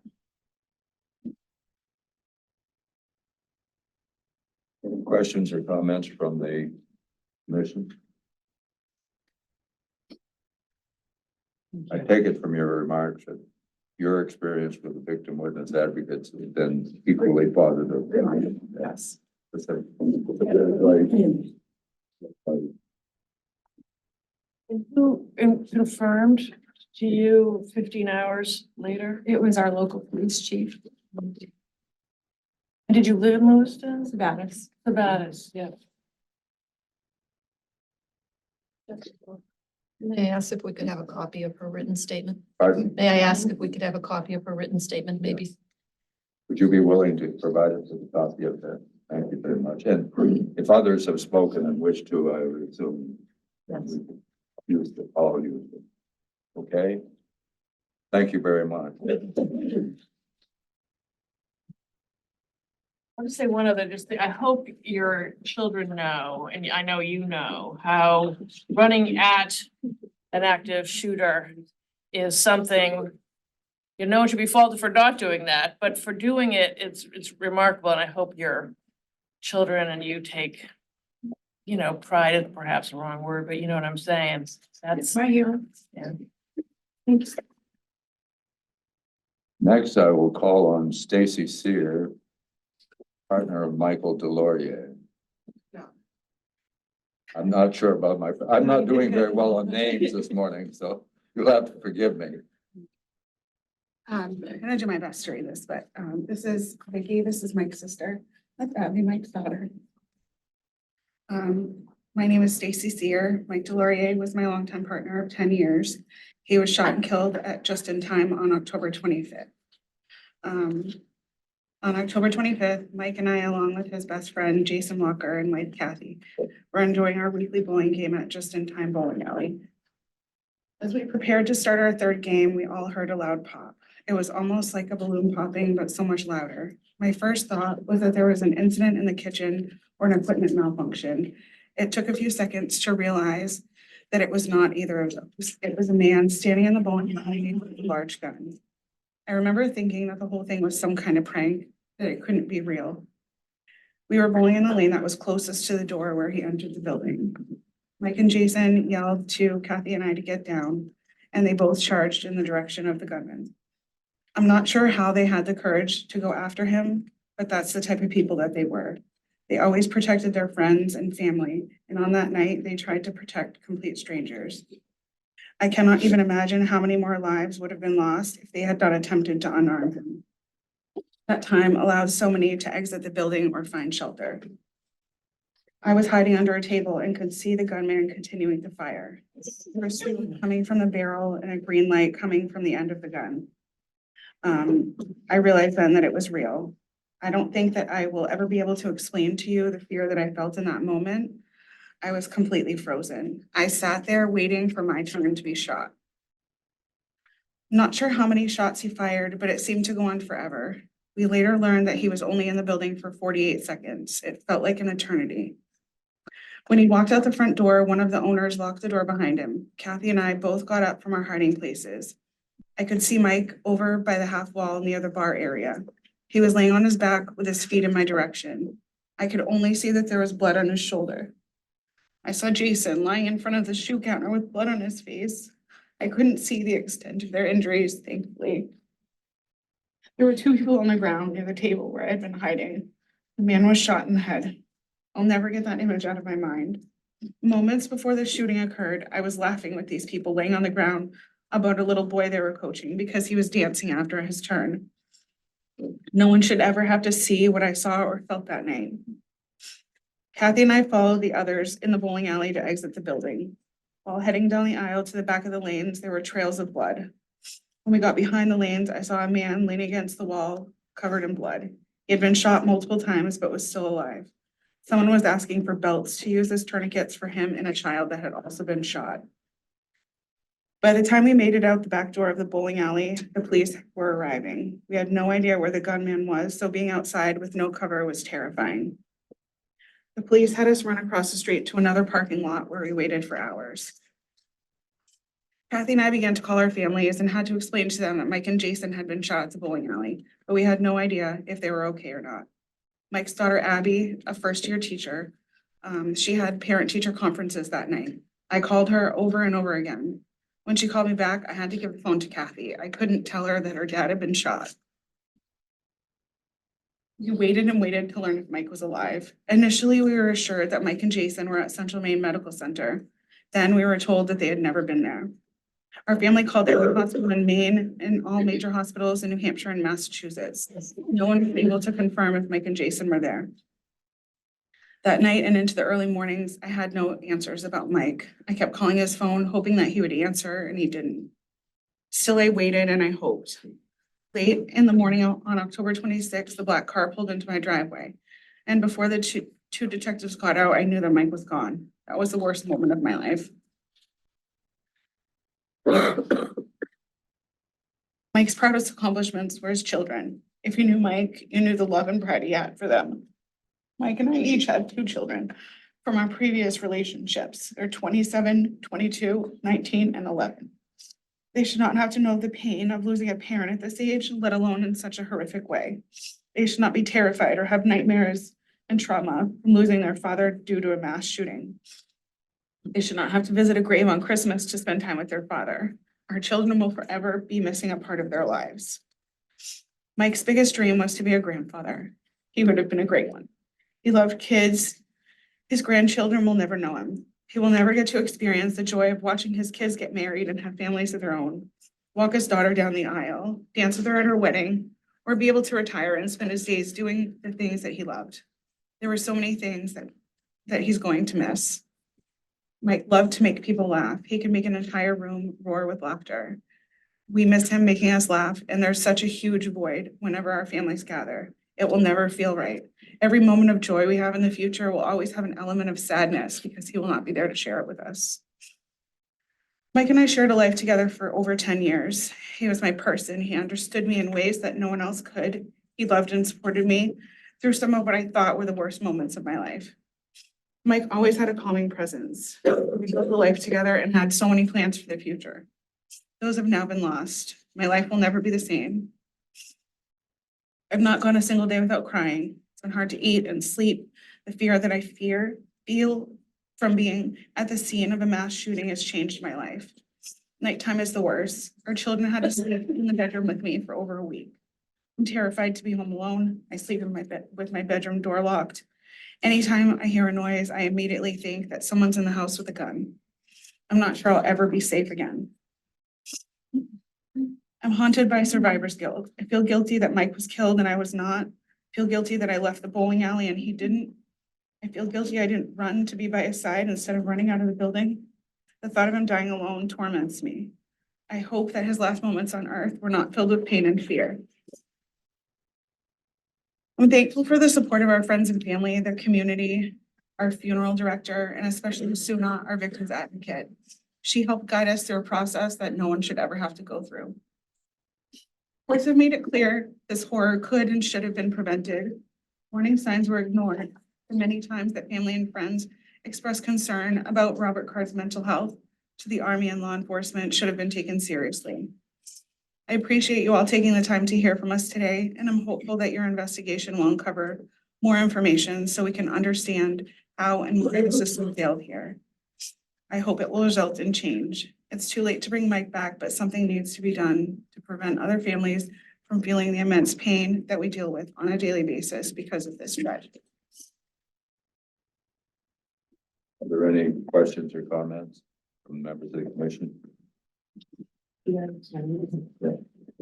Any questions or comments from the commission? I take it from your remarks that your experience with the victim witness advocates has been equally positive. Yes. And who confirmed to you 15 hours later? It was our local police chief. And did you live in Lewiston? Sabatis. Sabatis, yeah. May I ask if we could have a copy of her written statement? Pardon? May I ask if we could have a copy of her written statement, maybe? Would you be willing to provide us with a copy of that? Thank you very much. And if others have spoken and wish to, I would assume. Yes. Use the, all use it. Okay? Thank you very much. I'll just say one other, just thing. I hope your children know, and I know you know, how running at an active shooter is something, you know, should be faulted for not doing that, but for doing it, it's remarkable, and I hope your children and you take, you know, pride is perhaps the wrong word, but you know what I'm saying? That's My hero. Yeah. Thanks. Next, I will call on Stacy Cyr, partner of Michael Deslauriers. I'm not sure about I'm not doing very well on names this morning, so you'll have to forgive me. I'm gonna do my best to read this, but this is Vicky, this is Mike's sister. That's Abby, Mike's daughter. My name is Stacy Cyr. Mike Deslauriers was my longtime partner of 10 years. He was shot and killed at just in time on October 25th. On October 25th, Mike and I, along with his best friend, Jason Walker, and wife Kathy, were enjoying our weekly bowling game at Just in Time Bowling Alley. As we prepared to start our third game, we all heard a loud pop. It was almost like a balloon popping, but so much louder. My first thought was that there was an incident in the kitchen or an equipment malfunction. It took a few seconds to realize that it was not either of those. It was a man standing in the bowling alley with a large gun. I remember thinking that the whole thing was some kind of prank, that it couldn't be real. We were bowling in the lane that was closest to the door where he entered the building. Mike and Jason yelled to Kathy and I to get down, and they both charged in the direction of the gunman. I'm not sure how they had the courage to go after him, but that's the type of people that they were. They always protected their friends and family, and on that night, they tried to protect complete strangers. I cannot even imagine how many more lives would have been lost if they had not attempted to unarm him. That time allowed so many to exit the building or find shelter. I was hiding under a table and could see the gunman continuing to fire. There was smoke coming from the barrel and a green light coming from the end of the gun. I realized then that it was real. I don't think that I will ever be able to explain to you the fear that I felt in that moment. I was completely frozen. I sat there waiting for my turn to be shot. Not sure how many shots he fired, but it seemed to go on forever. We later learned that he was only in the building for 48 seconds. It felt like an eternity. When he walked out the front door, one of the owners locked the door behind him. Kathy and I both got up from our hiding places. I could see Mike over by the half wall near the bar area. He was laying on his back with his feet in my direction. I could only see that there was blood on his shoulder. I saw Jason lying in front of the shoe counter with blood on his face. I couldn't see the extent of their injuries, thankfully. There were two people on the ground near the table where I had been hiding. The man was shot in the head. I'll never get that image out of my mind. Moments before the shooting occurred, I was laughing with these people laying on the ground about a little boy they were coaching because he was dancing after his turn. No one should ever have to see what I saw or felt that night. Kathy and I followed the others in the bowling alley to exit the building. While heading down the aisle to the back of the lanes, there were trails of blood. When we got behind the lanes, I saw a man leaning against the wall, covered in blood. He had been shot multiple times, but was still alive. Someone was asking for belts to use as tourniquets for him and a child that had also been shot. By the time we made it out the back door of the bowling alley, the police were arriving. We had no idea where the gunman was, so being outside with no cover was terrifying. The police had us run across the street to another parking lot where we waited for hours. Kathy and I began to call our families and had to explain to them that Mike and Jason had been shot at the bowling alley, but we had no idea if they were okay or not. Mike's daughter, Abby, a first-year teacher, she had parent-teacher conferences that night. I called her over and over again. When she called me back, I had to give the phone to Kathy. I couldn't tell her that her dad had been shot. We waited and waited to learn if Mike was alive. Initially, we were assured that Mike and Jason were at Central Maine Medical Center. Then we were told that they had never been there. Our family called every hospital in Maine and all major hospitals in New Hampshire and Massachusetts. No one was able to confirm if Mike and Jason were there. That night and into the early mornings, I had no answers about Mike. I kept calling his phone, hoping that he would answer, and he didn't. Still, I waited and I hoped. Late in the morning on October 26th, the black car pulled into my driveway. And before the two detectives got out, I knew that Mike was gone. That was the worst moment of my life. Mike's proudest accomplishments were his children. If you knew Mike, you knew the love and pride he had for them. Mike and I each had 2 children from our previous relationships. They're 27, 22, 19, and 11. They should not have to know the pain of losing a parent at this age, let alone in such a horrific way. They should not be terrified or have nightmares and trauma from losing their father due to a mass shooting. They should not have to visit a grave on Christmas to spend time with their father. Our children will forever be missing a part of their lives. Mike's biggest dream was to be a grandfather. He would have been a great one. He loved kids. His grandchildren will never know him. He will never get to experience the joy of watching his kids get married and have families of their own, walk his daughter down the aisle, dance with her at her wedding, or be able to retire and spend his days doing the things that he loved. There were so many things that he's going to miss. Mike loved to make people laugh. He could make an entire room roar with laughter. We miss him making us laugh, and there's such a huge void whenever our families gather. It will never feel right. Every moment of joy we have in the future will always have an element of sadness because he will not be there to share it with us. Mike and I shared a life together for over 10 years. He was my person. He understood me in ways that no one else could. He loved and supported me through some of what I thought were the worst moments of my life. Mike always had a calming presence. We built a life together and had so many plans for the future. Those have now been lost. My life will never be the same. I've not gone a single day without crying. It's been hard to eat and sleep. The fear that I feel from being at the scene of a mass shooting has changed my life. Nighttime is the worst. Our children had to sleep in the bedroom with me for over a week. I'm terrified to be home alone. I sleep in my bed with my bedroom door locked. Anytime I hear a noise, I immediately think that someone's in the house with a gun. I'm not sure I'll ever be safe again. I'm haunted by survivor's guilt. I feel guilty that Mike was killed and I was not. I feel guilty that I left the bowling alley and he didn't. I feel guilty I didn't run to be by his side instead of running out of the building. The thought of him dying alone torments me. I hope that his last moments on earth were not filled with pain and fear. I'm thankful for the support of our friends and family, their community, our funeral director, and especially Suna, our victim's advocate. She helped guide us through a process that no one should ever have to go through. Courts have made it clear this horror could and should have been prevented. Warning signs were ignored. The many times that family and friends expressed concern about Robert Card's mental health to the Army and law enforcement should have been taken seriously. I appreciate you all taking the time to hear from us today, and I'm hopeful that your investigation will uncover more information so we can understand how and why the system failed here. I hope it will result in change. It's too late to bring Mike back, but something needs to be done to prevent other families from feeling the immense pain that we deal with on a daily basis because of this tragedy. Are there any questions or comments from members of the commission?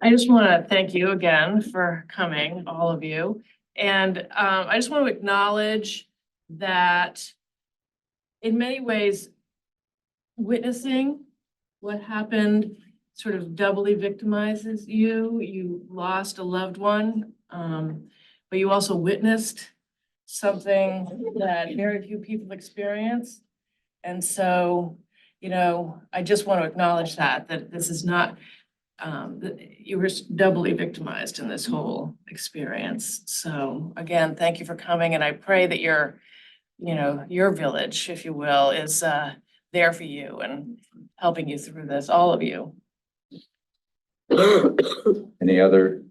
I just want to thank you again for coming, all of you. And I just want to acknowledge that in many ways, witnessing what happened sort of doubly victimizes you. You lost a loved one, but you also witnessed something that very few people experience. And so, you know, I just want to acknowledge that this is not, you were doubly victimized in this whole experience. So again, thank you for coming. And I pray that your village, if you will, is there for you and helping you through this, all of you. Any other?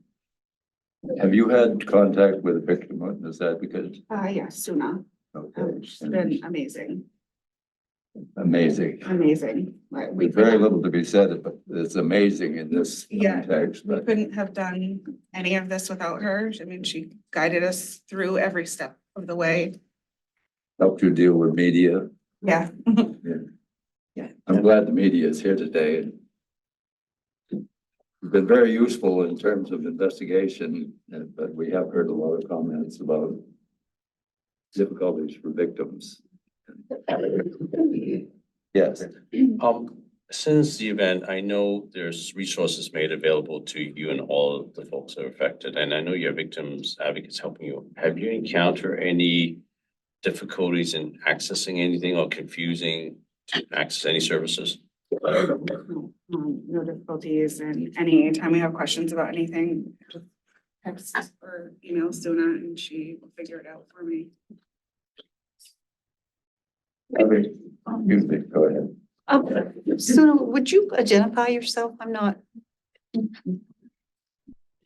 Have you had contact with the victim? Is that because? Yes, Suna. Okay. It's been amazing. amazing. amazing. We There's very couldn't- little to be said, but it's amazing in this Yeah. context, We but couldn't have done any of this without her. I mean, she guided us through every step of the way. helped you deal with media. Yeah. Yeah. Yeah. I'm glad the media is here today. It's been very useful in terms of investigation, but we have heard a lot of comments about difficulties for victims. Yes, Since the event, I know there's resources made available to you and all of the folks that are affected, and I know your victims advocates helping you. Have you encountered any difficulties in accessing anything or confusing to access any services? No difficulties, and anytime we have questions about anything, just text or email Suna and she will figure it out for me. you think, go ahead. So would you identify yourself? I'm not.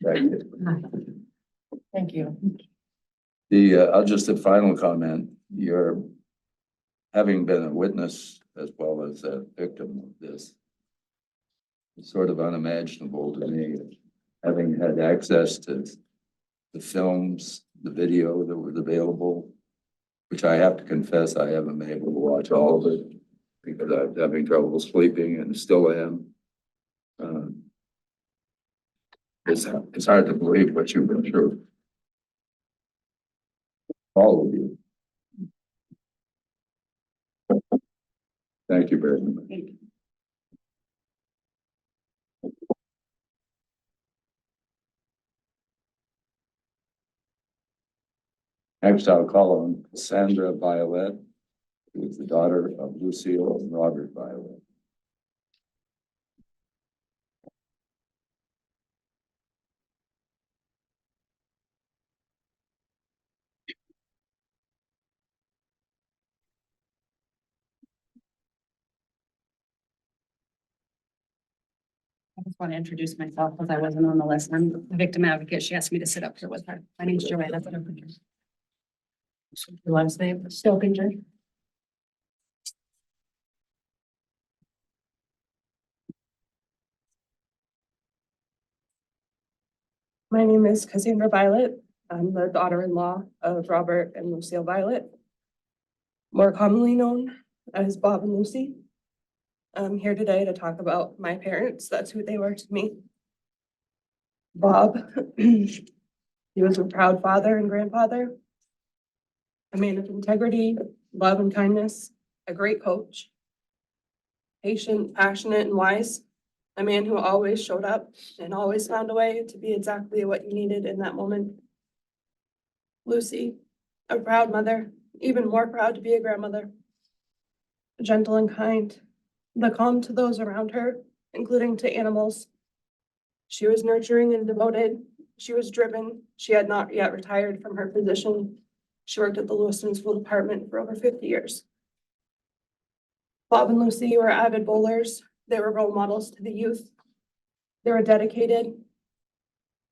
Thank you. Thank you. I'll just a final comment. You're having been a witness as well as a victim of this. It's sort of unimaginable to me, having had access to the films, the video that was available, which I have to confess, I haven't been able to watch all of it because I'm having trouble sleeping and still am. It's hard to believe what you've been through. All of you. Thank you very much. Next, I'll call on Cassandra Violette, who is the daughter of Lucille and Robert Violette. I just want to introduce myself because I wasn't on the list. I'm the victim advocate. She asked me to sit up here with her. My name's Joanne. That's what I'm thinking. Your last name? Stokinger. My name is Cassandra Violet. I'm the daughter-in-law of Robert and Lucille Violet, more commonly known as Bob and Lucy. I'm here today to talk about my parents. That's who they were to me. Bob, he was a proud father and grandfather, a man of integrity, love and kindness, a great coach, patient, passionate, and wise, a man who always showed up and always found a way to be exactly what you needed in that moment. Lucy, a proud mother, even more proud to be a grandmother, gentle and kind, the calm to those around her, including to animals. She was nurturing and devoted. She was driven. She had not yet retired from her position. She worked at the Lewiston School Department for over 50 years. Bob and Lucy were avid bowlers. They were role models to the youth. They were dedicated.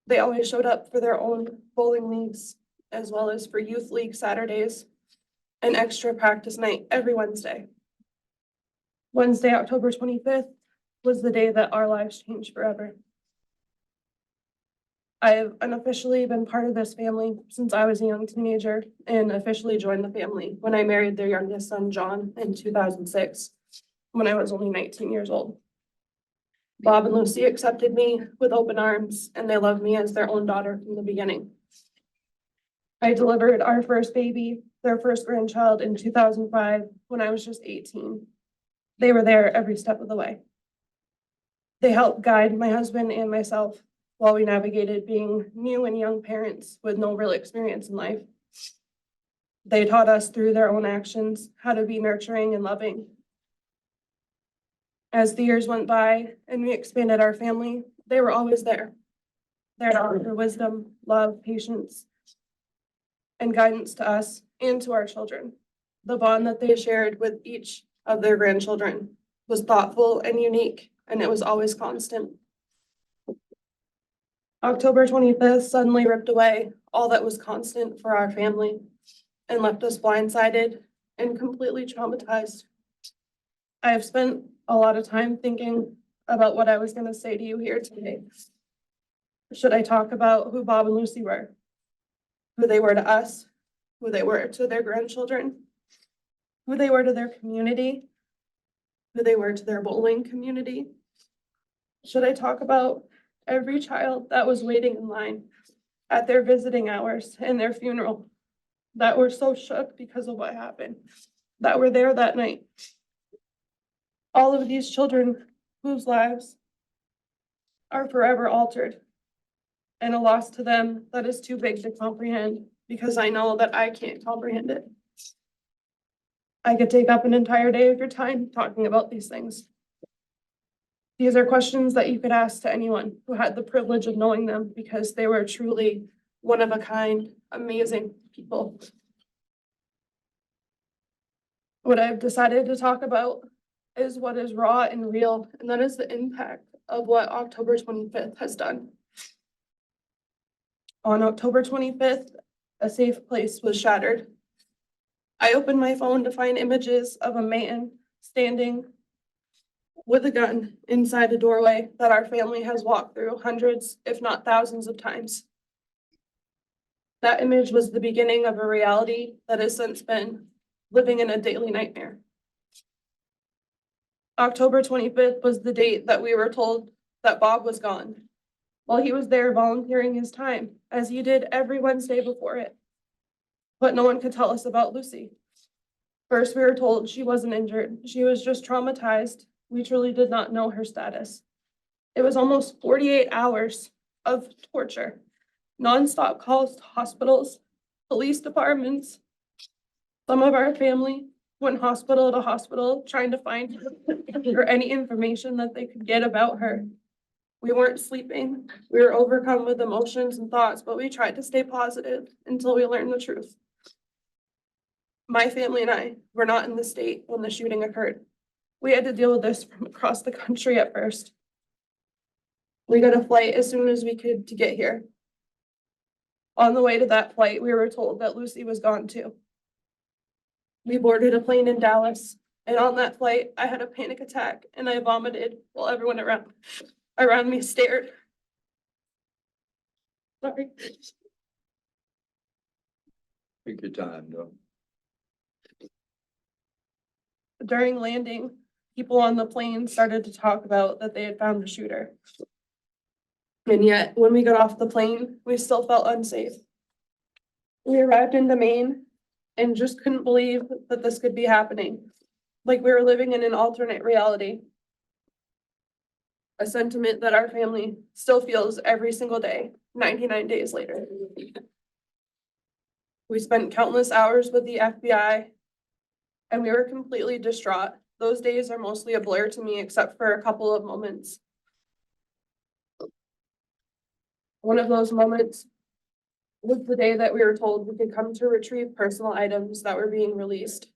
They always showed up for their own bowling leagues, as well as for youth league Saturdays, and extra practice night every Wednesday. Wednesday, October 25th, was the day that our lives changed forever. I've unofficially been part of this family since I was a young teenager and officially joined the family when I married their youngest son, John, in 2006, when I was only 19 years old. Bob and Lucy accepted me with open arms, and they loved me as their own daughter from the beginning. I delivered our first baby, their first grandchild, in 2005 when I was just 18. They were there every step of the way. They helped guide my husband and myself while we navigated being new and young parents with no real experience in life. They taught us through their own actions how to be nurturing and loving. As the years went by and we expanded our family, they were always there. There to offer wisdom, love, patience, and guidance to us and to our children. The bond that they shared with each of their grandchildren was thoughtful and unique, and it was always constant. October 25th suddenly ripped away all that was constant for our family and left us blindsided and completely traumatized. I have spent a lot of time thinking about what I was gonna say to you here today. Should I talk about who Bob and Lucy were? Who they were to us, who they were to their grandchildren, who they were to their community, who they were to their bowling community? Should I talk about every child that was waiting in line at their visiting hours and their funeral, that were so shook because of what happened, that were there that night? All of these children whose lives are forever altered, and a loss to them that is too big to comprehend, because I know that I can't comprehend it. I could take up an entire day of your time talking about these things. These are questions that you could ask to anyone who had the privilege of knowing them, because they were truly one of a kind, amazing people. What I've decided to talk about is what is raw and real, and that is the impact of what October 25th has done. On October 25th, a safe place was shattered. I opened my phone to find images of a man standing with a gun inside a doorway that our family has walked through hundreds, if not thousands of times. That image was the beginning of a reality that has since been living in a daily nightmare. October 25th was the date that we were told that Bob was gone, while he was there volunteering his time, as he did every Wednesday before it. But no one could tell us about Lucy. First, we were told she wasn't injured. She was just traumatized. We truly did not know her status. It was almost 48 hours of torture, nonstop calls to hospitals, police departments. Some of our family went hospital to hospital trying to find her or any information that they could get about her. We weren't sleeping. We were overcome with emotions and thoughts, but we tried to stay positive until we learned the truth. My family and I were not in the state when the shooting occurred. We had to deal with this from across the country at first. We got a flight as soon as we could to get here. On the way to that flight, we were told that Lucy was gone too. We boarded a plane in Dallas, and on that flight, I had a panic attack and I vomited while everyone around me stared. Sorry. Take your time, though. During landing, people on the plane started to talk about that they had found the shooter. And yet, when we got off the plane, we still felt unsafe. We arrived in Maine and just couldn't believe that this could be happening. Like we were living in an alternate reality. A sentiment that our family still feels every single day, 99 days later. We spent countless hours with the FBI, and we were completely distraught. Those days are mostly a blur to me, except for a couple of moments. One of those moments was the day that we were told we could come to retrieve personal items that were being released.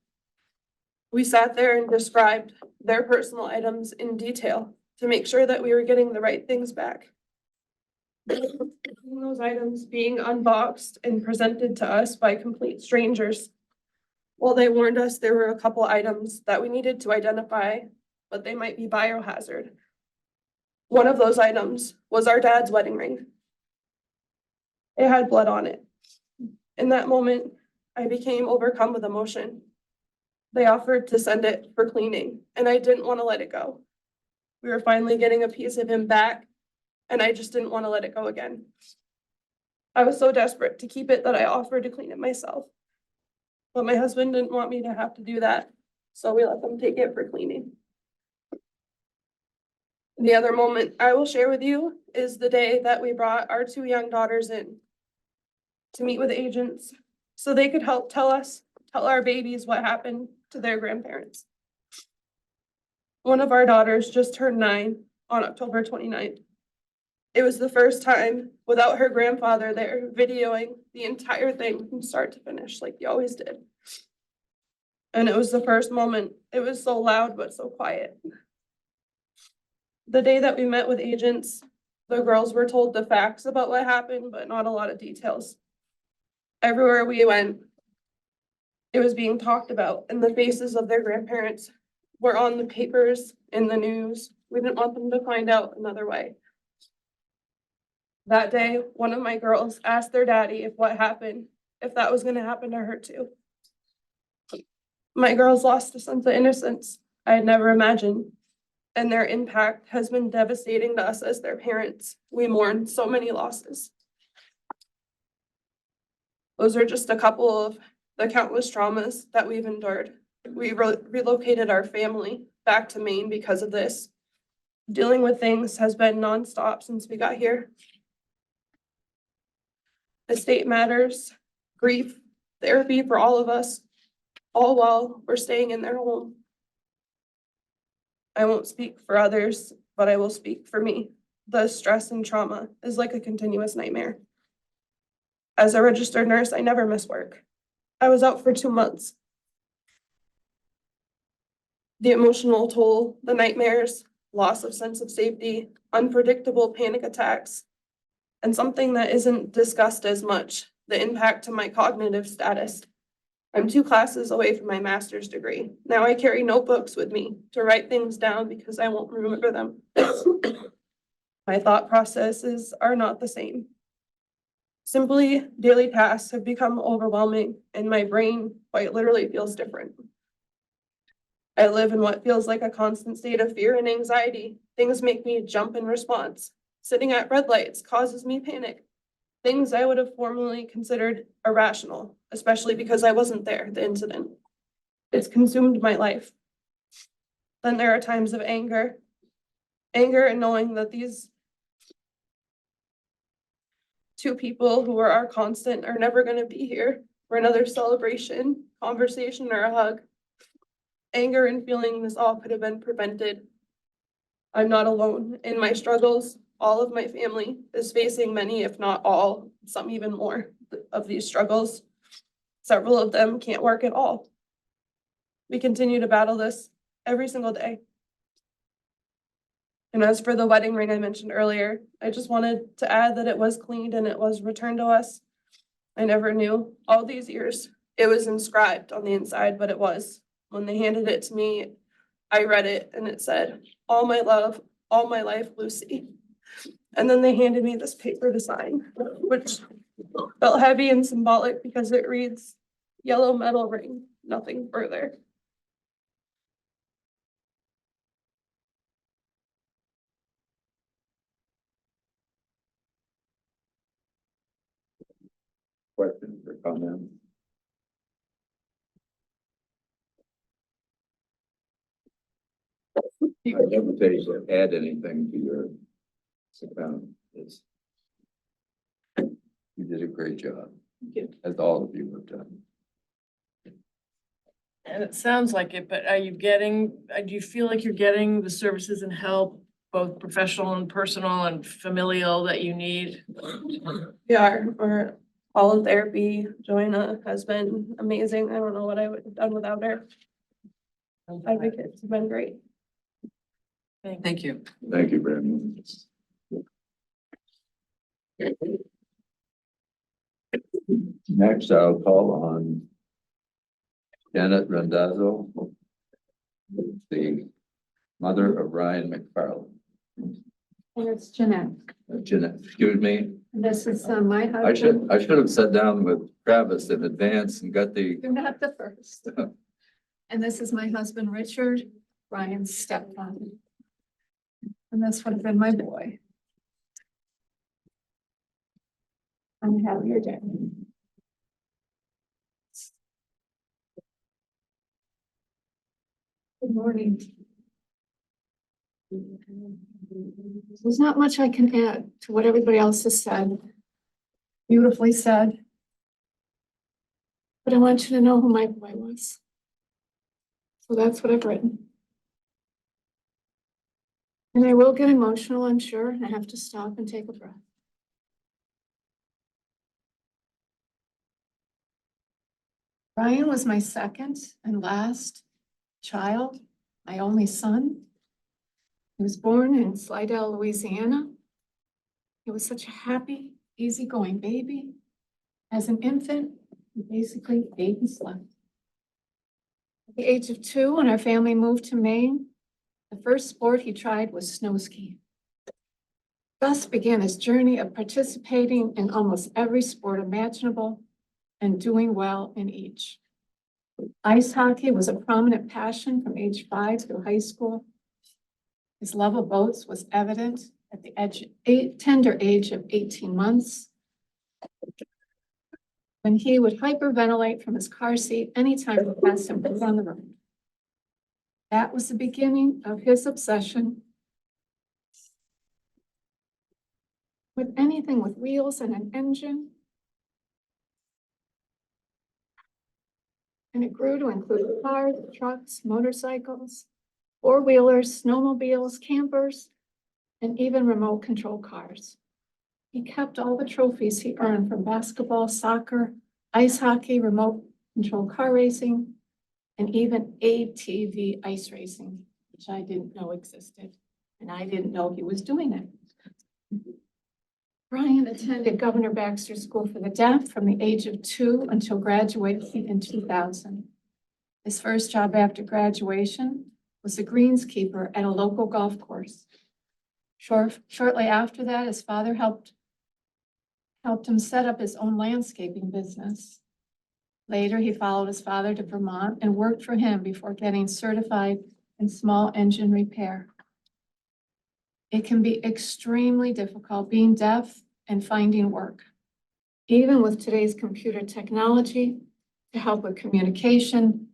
We sat there and described their personal items in detail to make sure that we were getting the right things back. Those items being unboxed and presented to us by complete strangers. Well, they warned us there were a couple items that we needed to identify, but they might be biohazard. One of those items was our dad's wedding ring. It had blood on it. In that moment, I became overcome with emotion. They offered to send it for cleaning, and I didn't want to let it go. We were finally getting a piece of him back, and I just didn't want to let it go again. I was so desperate to keep it that I offered to clean it myself. But my husband didn't want me to have to do that, so we let them take it for cleaning. The other moment I will share with you is the day that we brought our two young daughters in to meet with agents so they could help tell our babies what happened to their grandparents. One of our daughters just turned 9 on October 29th. It was the first time without her grandfather there videoing the entire thing from start to finish like he always did. And it was the first moment. It was so loud but so quiet. The day that we met with agents, the girls were told the facts about what happened, but not a lot of details. Everywhere we went, it was being talked about, and the faces of their grandparents were on the papers, in the news. We didn't want them to find out another way. That day, one of my girls asked their daddy if what happened, if that was gonna happen to her too. My girls lost a sense of innocence I had never imagined, and their impact has been devastating to us as their parents. We mourn so many losses. Those are just a couple of the countless traumas that we've endured. We relocated our family back to Maine because of this. Dealing with things has been nonstop since we got here. Estate matters, grief, therapy for all of us, all while we're staying in their home. I won't speak for others, but I will speak for me. The stress and trauma is like a continuous nightmare. As a registered nurse, I never miss work. I was out for 2 months. The emotional toll, the nightmares, loss of sense of safety, unpredictable panic attacks, and something that isn't discussed as much, the impact to my cognitive status. I'm 2 classes away from my master's degree. Now I carry notebooks with me to write things down because I won't remember them. My thought processes are not the same. Simply, daily tasks have become overwhelming and my brain quite literally feels different. I live in what feels like a constant state of fear and anxiety. Things make me jump in response. Sitting at red lights causes me panic. Things I would have formerly considered irrational, especially because I wasn't there, the incident. It's consumed my life. Then there are times of anger. Anger and knowing that these 2 people who are our constant are never going to be here for another celebration, conversation, or a hug. Anger and feeling this all could have been prevented. I'm not alone in my struggles. All of my family is facing many, if not all, some even more of these struggles. Several of them can't work at all. We continue to battle this every single day. And as for the wedding ring I mentioned earlier, I just wanted to add that it was cleaned and it was returned to us. I never knew all these years. It was inscribed on the inside, but it was. When they handed it to me, I read it and it said, "All my love, all my life, Lucy." And then they handed me this paper to sign, which felt heavy and symbolic because it reads, "Yellow metal ring, nothing further." Questions or comments? I never say to add anything to your account. You did a great job, as all of you have done. And it sounds like it, but do you feel like you're getting the services and help, both professional and personal and familial, that you need? We are. We're all in therapy. Joanna has been amazing. I don't know what I would have done without her. Advocates have been great. Thank you. Thank you very much. Next, I'll call on Jannette Randazzo, the mother of Ryan MacFarlane. And it's Jannette. Jannette, excuse me. This is my husband. I should have sat down with Travis in advance and got the. You're not the first. And this is my husband, Richard, Ryan's stepfather. And this would have been my boy. I'm happy your day. Good morning. There's not much I can add to what everybody else has said. Beautifully said. But I want you to know who my boy was. So that's what I've written. And I will get emotional, I'm sure, and I have to stop and take a breath. Ryan was my second and last child, my only son. He was born in Slidell, Louisiana. He was such a happy, easygoing baby. As an infant, he basically ate and slept. At the age of 2, when our family moved to Maine, the first sport he tried was snow ski. Thus began his journey of participating in almost every sport imaginable and doing well in each. Ice hockey was a prominent passion from age 5 through high school. His love of boats was evident at the tender age of 18 months, when he would hyperventilate from his car seat anytime we passed him on the road. That was the beginning of his obsession with anything with wheels and an engine. And it grew to include cars, trucks, motorcycles, four-wheelers, snowmobiles, campers, and even remote control cars. He kept all the trophies he earned from basketball, soccer, ice hockey, remote control car racing, and even ATV ice racing, which I didn't know existed, and I didn't know he was doing it. Bryan attended Governor Baxter School for the Deaf from the age of 2 until graduation in 2000. His first job after graduation was a greenskeeper at a local golf course. Shortly after that, his father helped him set up his own landscaping business. Later, he followed his father to Vermont and worked for him before getting certified in small engine repair. It can be extremely difficult being deaf and finding work. Even with today's computer technology to help with communication,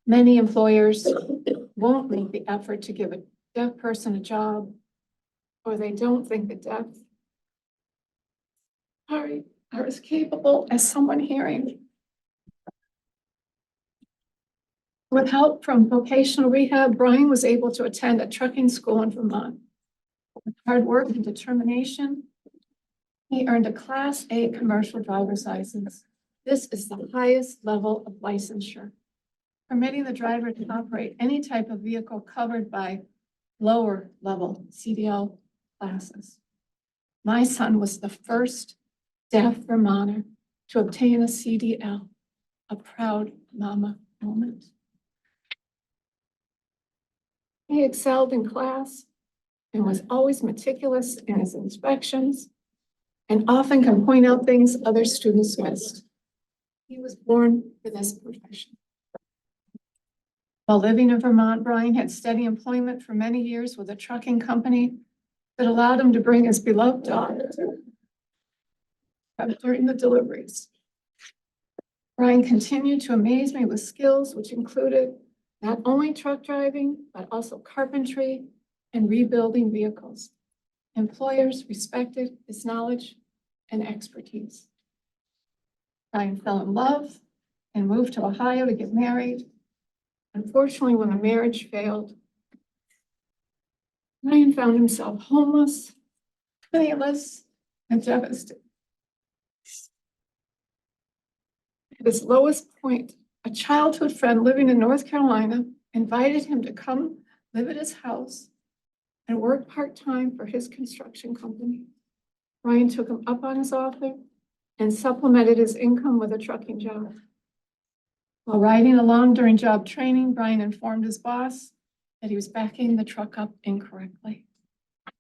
many employers won't make the effort to give a deaf person a job, or they don't think the deaf are as capable as someone hearing. With help from vocational rehab, Bryan was able to attend a trucking school in Vermont. With hard work and determination, he earned a Class A commercial driver's license. This is the highest level of licensure, permitting the driver to operate any type of vehicle covered by lower level CDL classes. My son was the first deaf Vermonter to obtain a CDL, a proud mama moment. He excelled in class and was always meticulous in his inspections and often can point out things other students missed. He was born for this profession. While living in Vermont, Bryan had steady employment for many years with a trucking company that allowed him to bring his beloved dog during the deliveries. Bryan continued to amaze me with skills which included not only truck driving, but also carpentry and rebuilding vehicles. Employers respected his knowledge and expertise. Bryan fell in love and moved to Ohio to get married. Unfortunately, when the marriage failed, Bryan found himself homeless, penniless, and devastated. At his lowest point, a childhood friend living in North Carolina invited him to come live at his house and work part-time for his construction company. Bryan took him up on his offer and supplemented his income with a trucking job. While riding along during job training, Bryan informed his boss that he was backing the truck up incorrectly.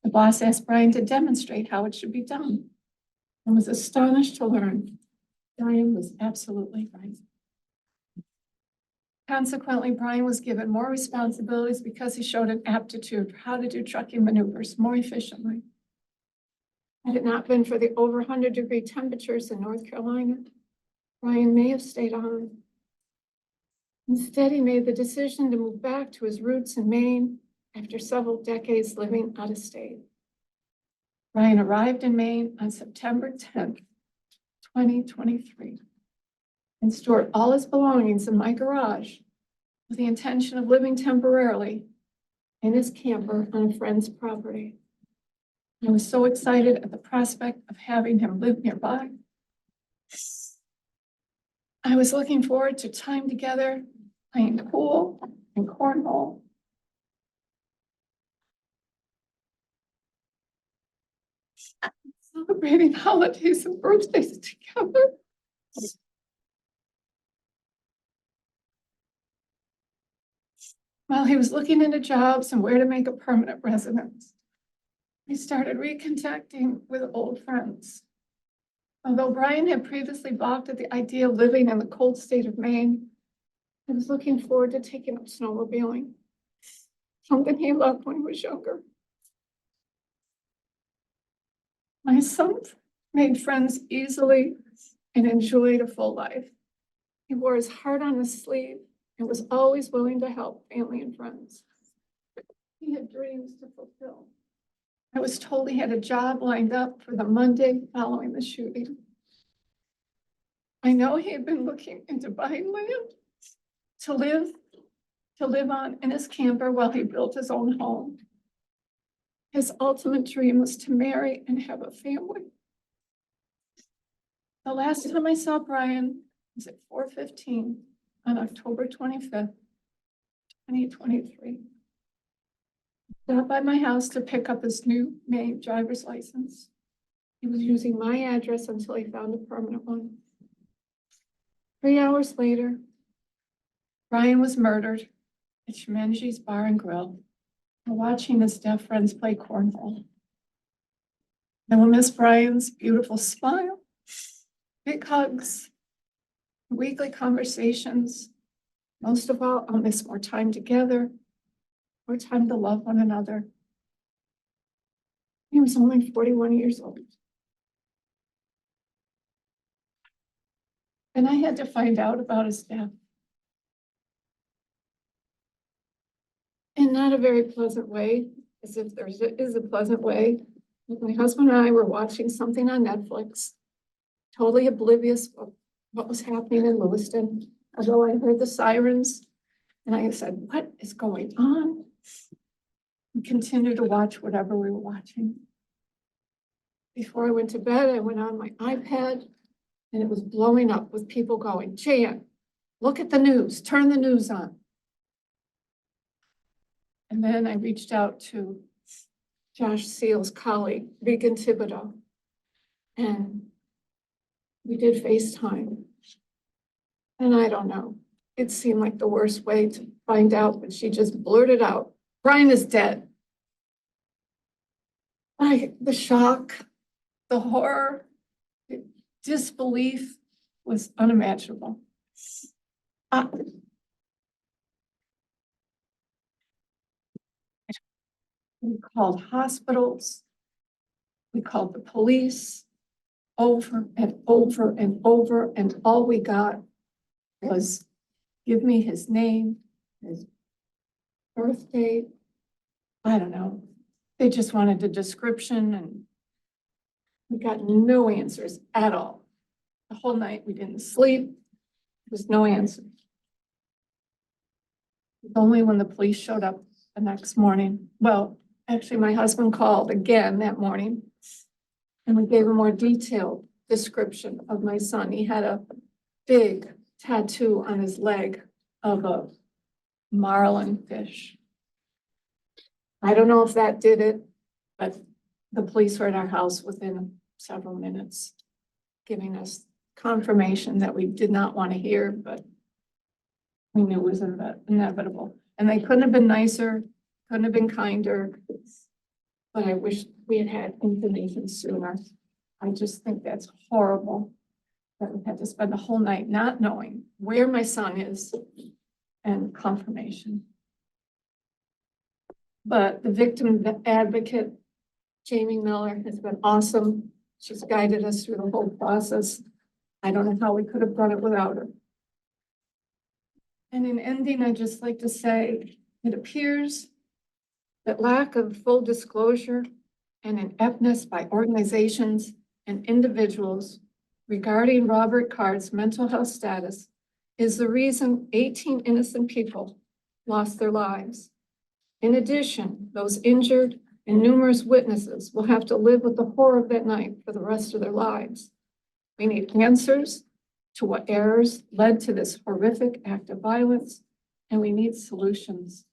The boss asked Bryan to demonstrate how it should be done and was astonished to learn Bryan was absolutely right. Consequently, Bryan was given more responsibilities because he showed an aptitude for how to do trucking maneuvers more efficiently. Had it not been for the over 100-degree temperatures in North Carolina, Bryan may have stayed on. Instead, he made the decision to move back to his roots in Maine after several decades living out of state. Bryan arrived in Maine on September 10th, 2023, and stored all his belongings in my garage with the intention of living temporarily in his camper on a friend's property. I was so excited at the prospect of having him live nearby. I was looking forward to time together, playing pool and cornhole. Celebrating holidays and birthdays together. While he was looking into jobs and where to make a permanent residence, he started reconnecting with old friends. Although Bryan had previously balked at the idea of living in the cold state of Maine, he was looking forward to taking up snowmobiling, something he loved when he was younger. My son made friends easily and enjoyed a full life. He wore his heart on his sleeve and was always willing to help family and friends. He had dreams to fulfill. I was told he had a job lined up for the Monday following the shooting. I know he had been looking into buying land to live on in his camper while he built his own home. His ultimate dream was to marry and have a family. The last time I saw Bryan was at 4:15 on October 25th, 2023. Stopped by my house to pick up his new Maine driver's license. He was using my address until he found a permanent one. 3 hours later, Bryan was murdered at Shemenji's Bar and Grill while watching his deaf friends play cornhole. I will miss Bryan's beautiful smile, big hugs, weekly conversations. Most of all, I'll miss more time together, more time to love one another. He was only 41 years old. And I had to find out about his death. In not a very pleasant way, as if there is a pleasant way. My husband and I were watching something on Netflix, totally oblivious of what was happening in Lewiston, although I heard the sirens, and I said, "What is going on?" We continued to watch whatever we were watching. Before I went to bed, I went on my iPad, and it was blowing up with people going, "Jan, look at the news, turn the news on." And then I reached out to Josh Seal's colleague, Regan Thibodeau, and we did FaceTime. And I don't know, it seemed like the worst way to find out, but she just blurted out, "Bryan is dead." The shock, the horror, the disbelief was unimaginable. We called hospitals. We called the police over and over and over, and all we got was, "Give me his name, his birth date." I don't know. They just wanted a description, and we got no answers at all. The whole night we didn't sleep. There was no answer. Only when the police showed up the next morning. Well, actually, my husband called again that morning, and we gave a more detailed description of my son. He had a big tattoo on his leg of a marlin fish. I don't know if that did it, but the police were at our house within several minutes, giving us confirmation that we did not want to hear, but we knew it was inevitable. And they couldn't have been nicer, couldn't have been kinder, but I wish we had had information sooner. I just think that's horrible that we had to spend the whole night not knowing where my son is and confirmation. But the victim advocate, Jamie Miller, has been awesome. She's guided us through the whole process. I don't know how we could have done it without her. And in ending, I'd just like to say, it appears that lack of full disclosure and ineptness by organizations and individuals regarding Robert Card's mental health status is the reason 18 innocent people lost their lives. In addition, those injured and numerous witnesses will have to live with the horror of that night for the rest of their lives. We need answers to what errors led to this horrific act of violence, and we need solutions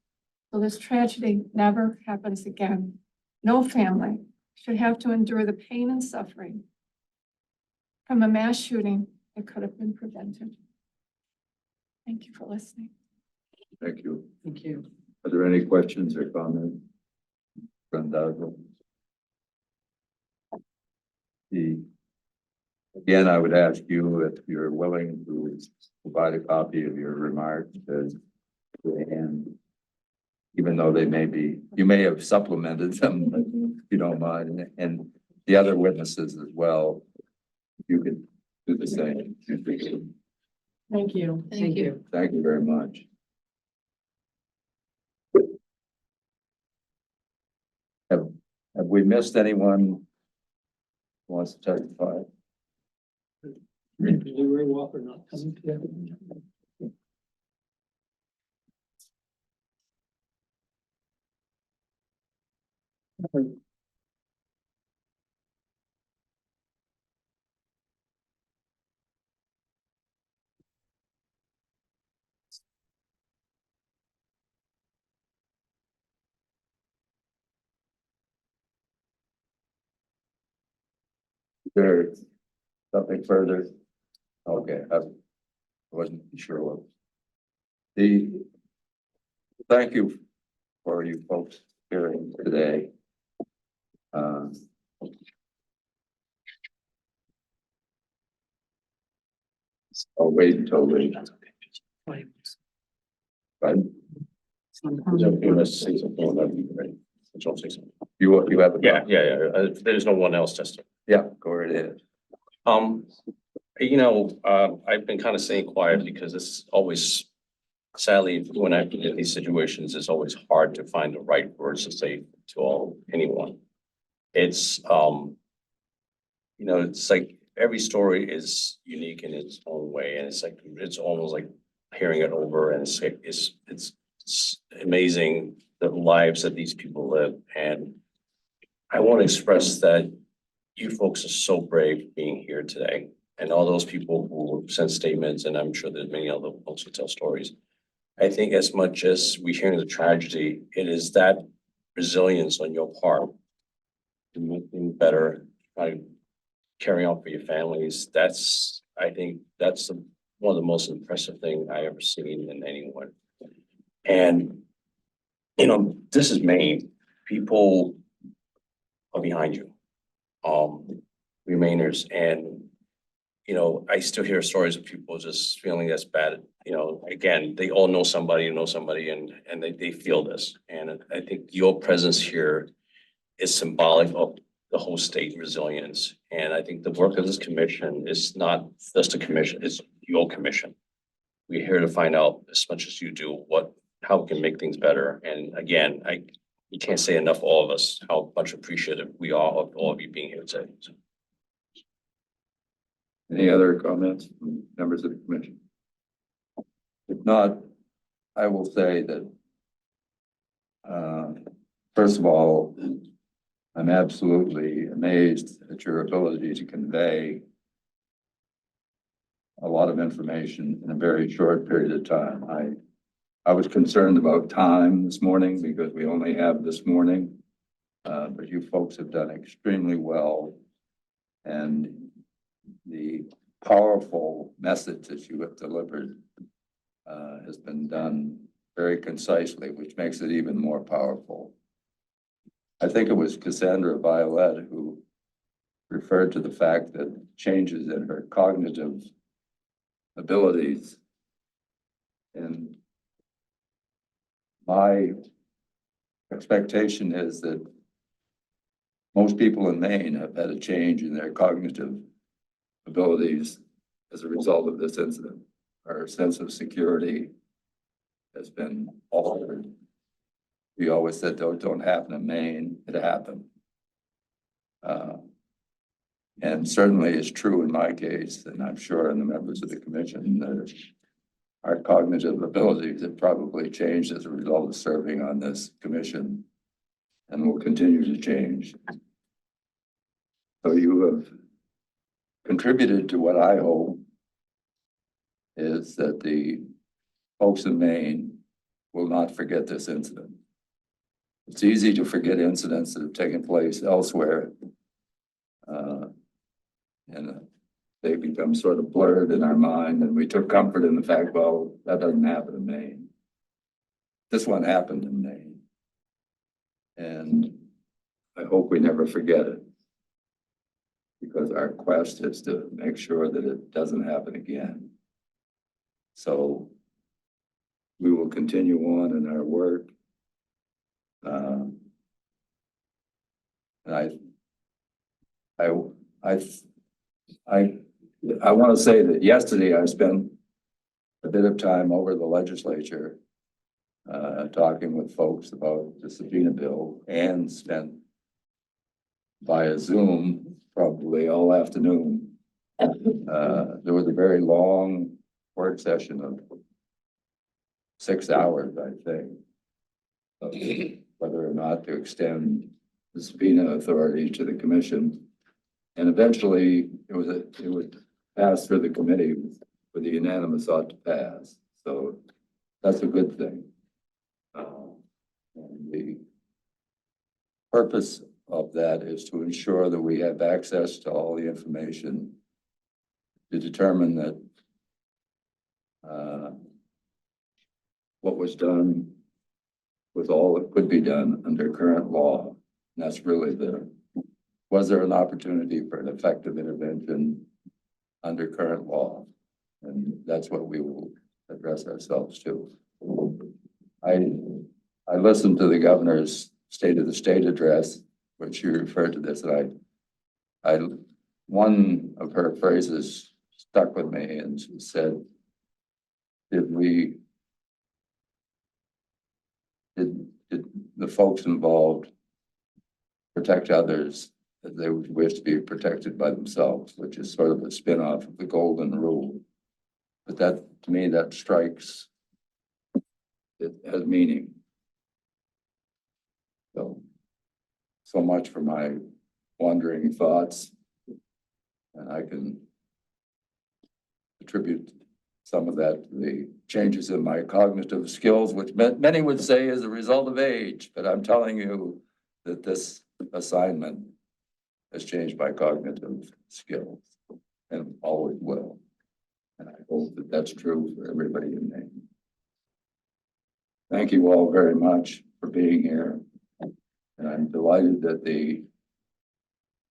so this tragedy never happens again. No family should have to endure the pain and suffering from a mass shooting that could have been prevented. Thank you for listening. Thank you. Thank you. Are there any questions or comments? Randazzo? Again, I would ask you if you're willing to provide a copy of your remarks and even though they may be, you may have supplemented them, but if you don't mind, and the other witnesses as well, you could do the same. Thank you. Thank you. Thank you very much. Have we missed anyone who wants to testify? Blueberry Walker not coming together. There, something further? Okay, I wasn't sure what. Thank you for you folks hearing today. I'll wait until we. Right? Let's say something, that'd be great. Let's say something. You have a. There's no one else testifying. Yeah, go right ahead. I've been kind of staying quiet because it's always, sadly, when I've been in these situations, it's always hard to find the right words to say to anyone. It's, it's like every story is unique in its own way, and it's almost like hearing it over, and it's amazing the lives that these people live, and I want to express that you folks are so brave being here today. And all those people who sent statements, and I'm sure there's many other folks who tell stories. I think as much as we hear the tragedy, it is that resilience on your part to make things better, try to carry on for your families. I think that's one of the most impressive things I ever seen in anyone. And, this is Maine. People are behind you. Remainers, and I still hear stories of people just feeling that's bad. Again, they all know somebody, and they feel this. And I think your presence here is symbolic of the whole state resilience. And I think the work of this commission is not just a commission, it's your commission. We're here to find out as much as you do how we can make things better. And again, we can't say enough, all of us, how much appreciative we are of all of you being here today. So. Any other comments from members of the commission? If not, I will say that, first of all, I'm absolutely amazed at your ability to convey a lot of information in a very short period of time. I was concerned about time this morning because we only have this morning, but you folks have done extremely well. And the powerful message that you have delivered has been done very concisely, which makes it even more powerful. I think it was Cassandra Violette who referred to the fact that changes in her cognitive abilities, and my expectation is that most people in Maine have had a change in their cognitive abilities as a result of this incident. Our sense of security has been altered. We always said, don't happen in Maine, it happened. And certainly it's true in my case, and I'm sure in the members of the commission, that our cognitive abilities have probably changed as a result of serving on this commission and will continue to change. So you have contributed to what I hope is that the folks in Maine will not forget this incident. It's easy to forget incidents that have taken place elsewhere. And they become sort of blurred in our mind, and we took comfort in the fact, well, that doesn't happen in Maine. this one happened in Maine. And I hope we never forget it. Because our quest is to make sure that it doesn't happen again. So we will continue on in our work. And I want to say that yesterday I spent a bit of time over the legislature talking with folks about the subpoena bill, and spent via Zoom probably all afternoon. There was a very long work session of 6 hours, I think, of whether or not to extend the subpoena authority to the commission. And eventually it was passed through the committee with a unanimous ought to pass. So that's a good thing. And the purpose of that is to ensure that we have access to all the information to determine that what was done was all that could be done under current law. And that's really was there an opportunity for an effective intervention under current law? And that's what we will address ourselves to. I listened to the governor's State of the State address, which you referred to this, and one of her phrases stuck with me, and she said, did the folks involved protect others as they would wish to be protected by themselves, which is sort of a spin-off of the golden rule. But that, to me, that strikes, it has meaning. So much for my wandering thoughts. And I can attribute some of that to the changes in my cognitive skills, which many would say is a result of age, but I'm telling you that this assignment has changed my cognitive skills and always will. And I hope that that's true for everybody in Maine. Thank you all very much for being here. And I'm delighted that the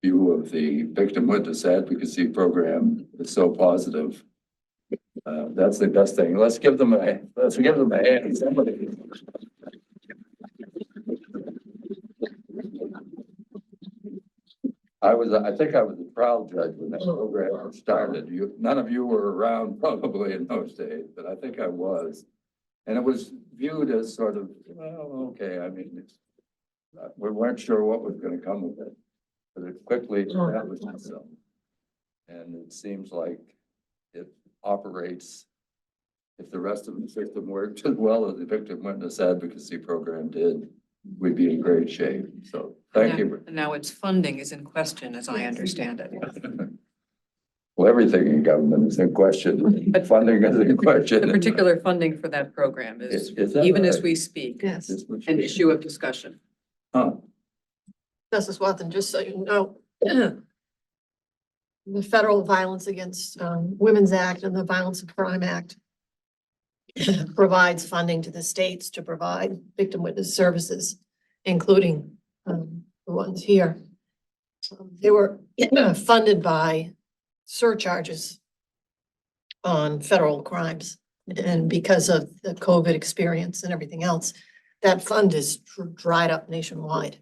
view of the victim witness advocacy program is so positive. That's the best thing. Let's give them a hand. Somebody. I think I was a trial judge when that program started. None of you were around probably in those days, but I think I was. And it was viewed as sort of, well, okay, I mean, we weren't sure what was going to come of it, but it quickly established itself. And it seems like it operates, if the rest of the system worked as well as the victim witness advocacy program did, we'd be in great shape. So thank you. And now its funding is in question, as I understand it. Well, everything in government is in question. Funding is in question. The particular funding for that program is, Is that even as right? we speak, Yes. an issue of discussion. Huh. Justice Watson, just so you know, the Federal Violence Against Women's Act and the Violence of Crime Act provides funding to the states to provide victim witness services, including the ones here. They were funded by surcharges on federal crimes. And because of the COVID experience and everything else, that fund is dried up nationwide.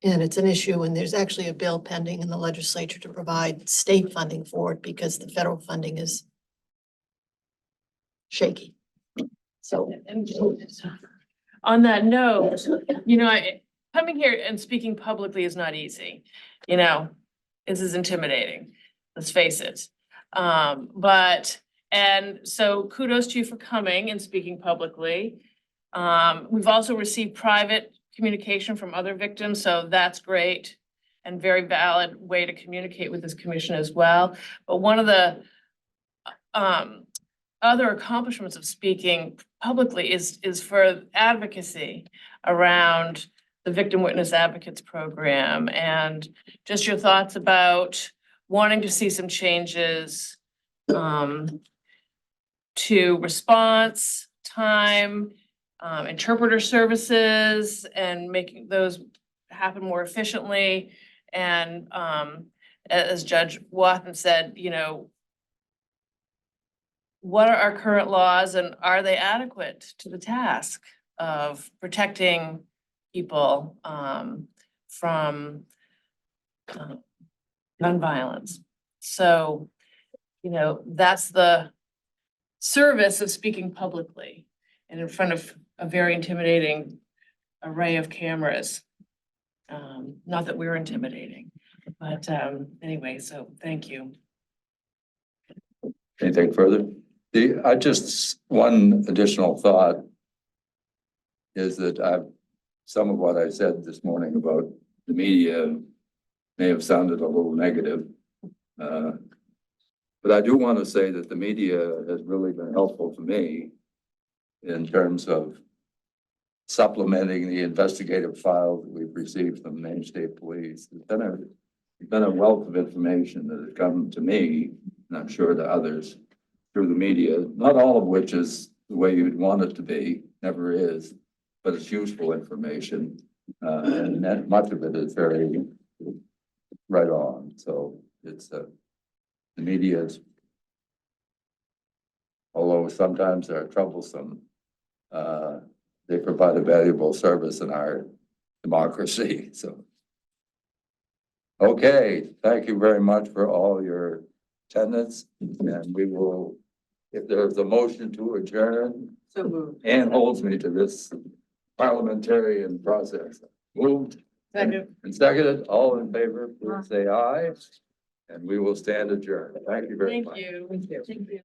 And it's an issue, and there's actually a bill pending in the legislature to provide state funding for it because the federal funding is shaky. So. On that note, coming here and speaking publicly is not easy. This is intimidating, let's face it. And so kudos to you for coming and speaking publicly. We've also received private communication from other victims, so that's great and very valid way to communicate with this commission as well. But one of the other accomplishments of speaking publicly is for advocacy around the Victim Witness Advocates Program, and just your thoughts about wanting to see some changes to response time, interpreter services and making those happen more efficiently. And as Judge Wathen said, you know, what are our current laws and are they adequate to the task of protecting people from gun violence? So, you know, that's the service of speaking publicly and in front of a very intimidating array of cameras. Not that we're intimidating, but anyway, so thank you. Anything further? One additional thought is that some of what I said this morning about the media may have sounded a little negative. But I do want to say that the media has really been helpful to me in terms of supplementing the investigative files that we've received from Maine State Police. There's been a wealth of information that has come to me, and I'm sure to others, through the media, not all of which is the way you'd want it to be, never is, but it's useful information. And that much of it is very right on. So it's the media is, although sometimes they're troublesome, they provide a valuable service in our democracy. So, okay, thank you very much for all your attendance, and we will, if there's a motion to adjourn, So moved. Ann holds me to this parliamentarian process. Moved and seconded, all in favor, please say aye, and we will stand adjourned. Thank you very much. Thank you. Thank you. Thank you.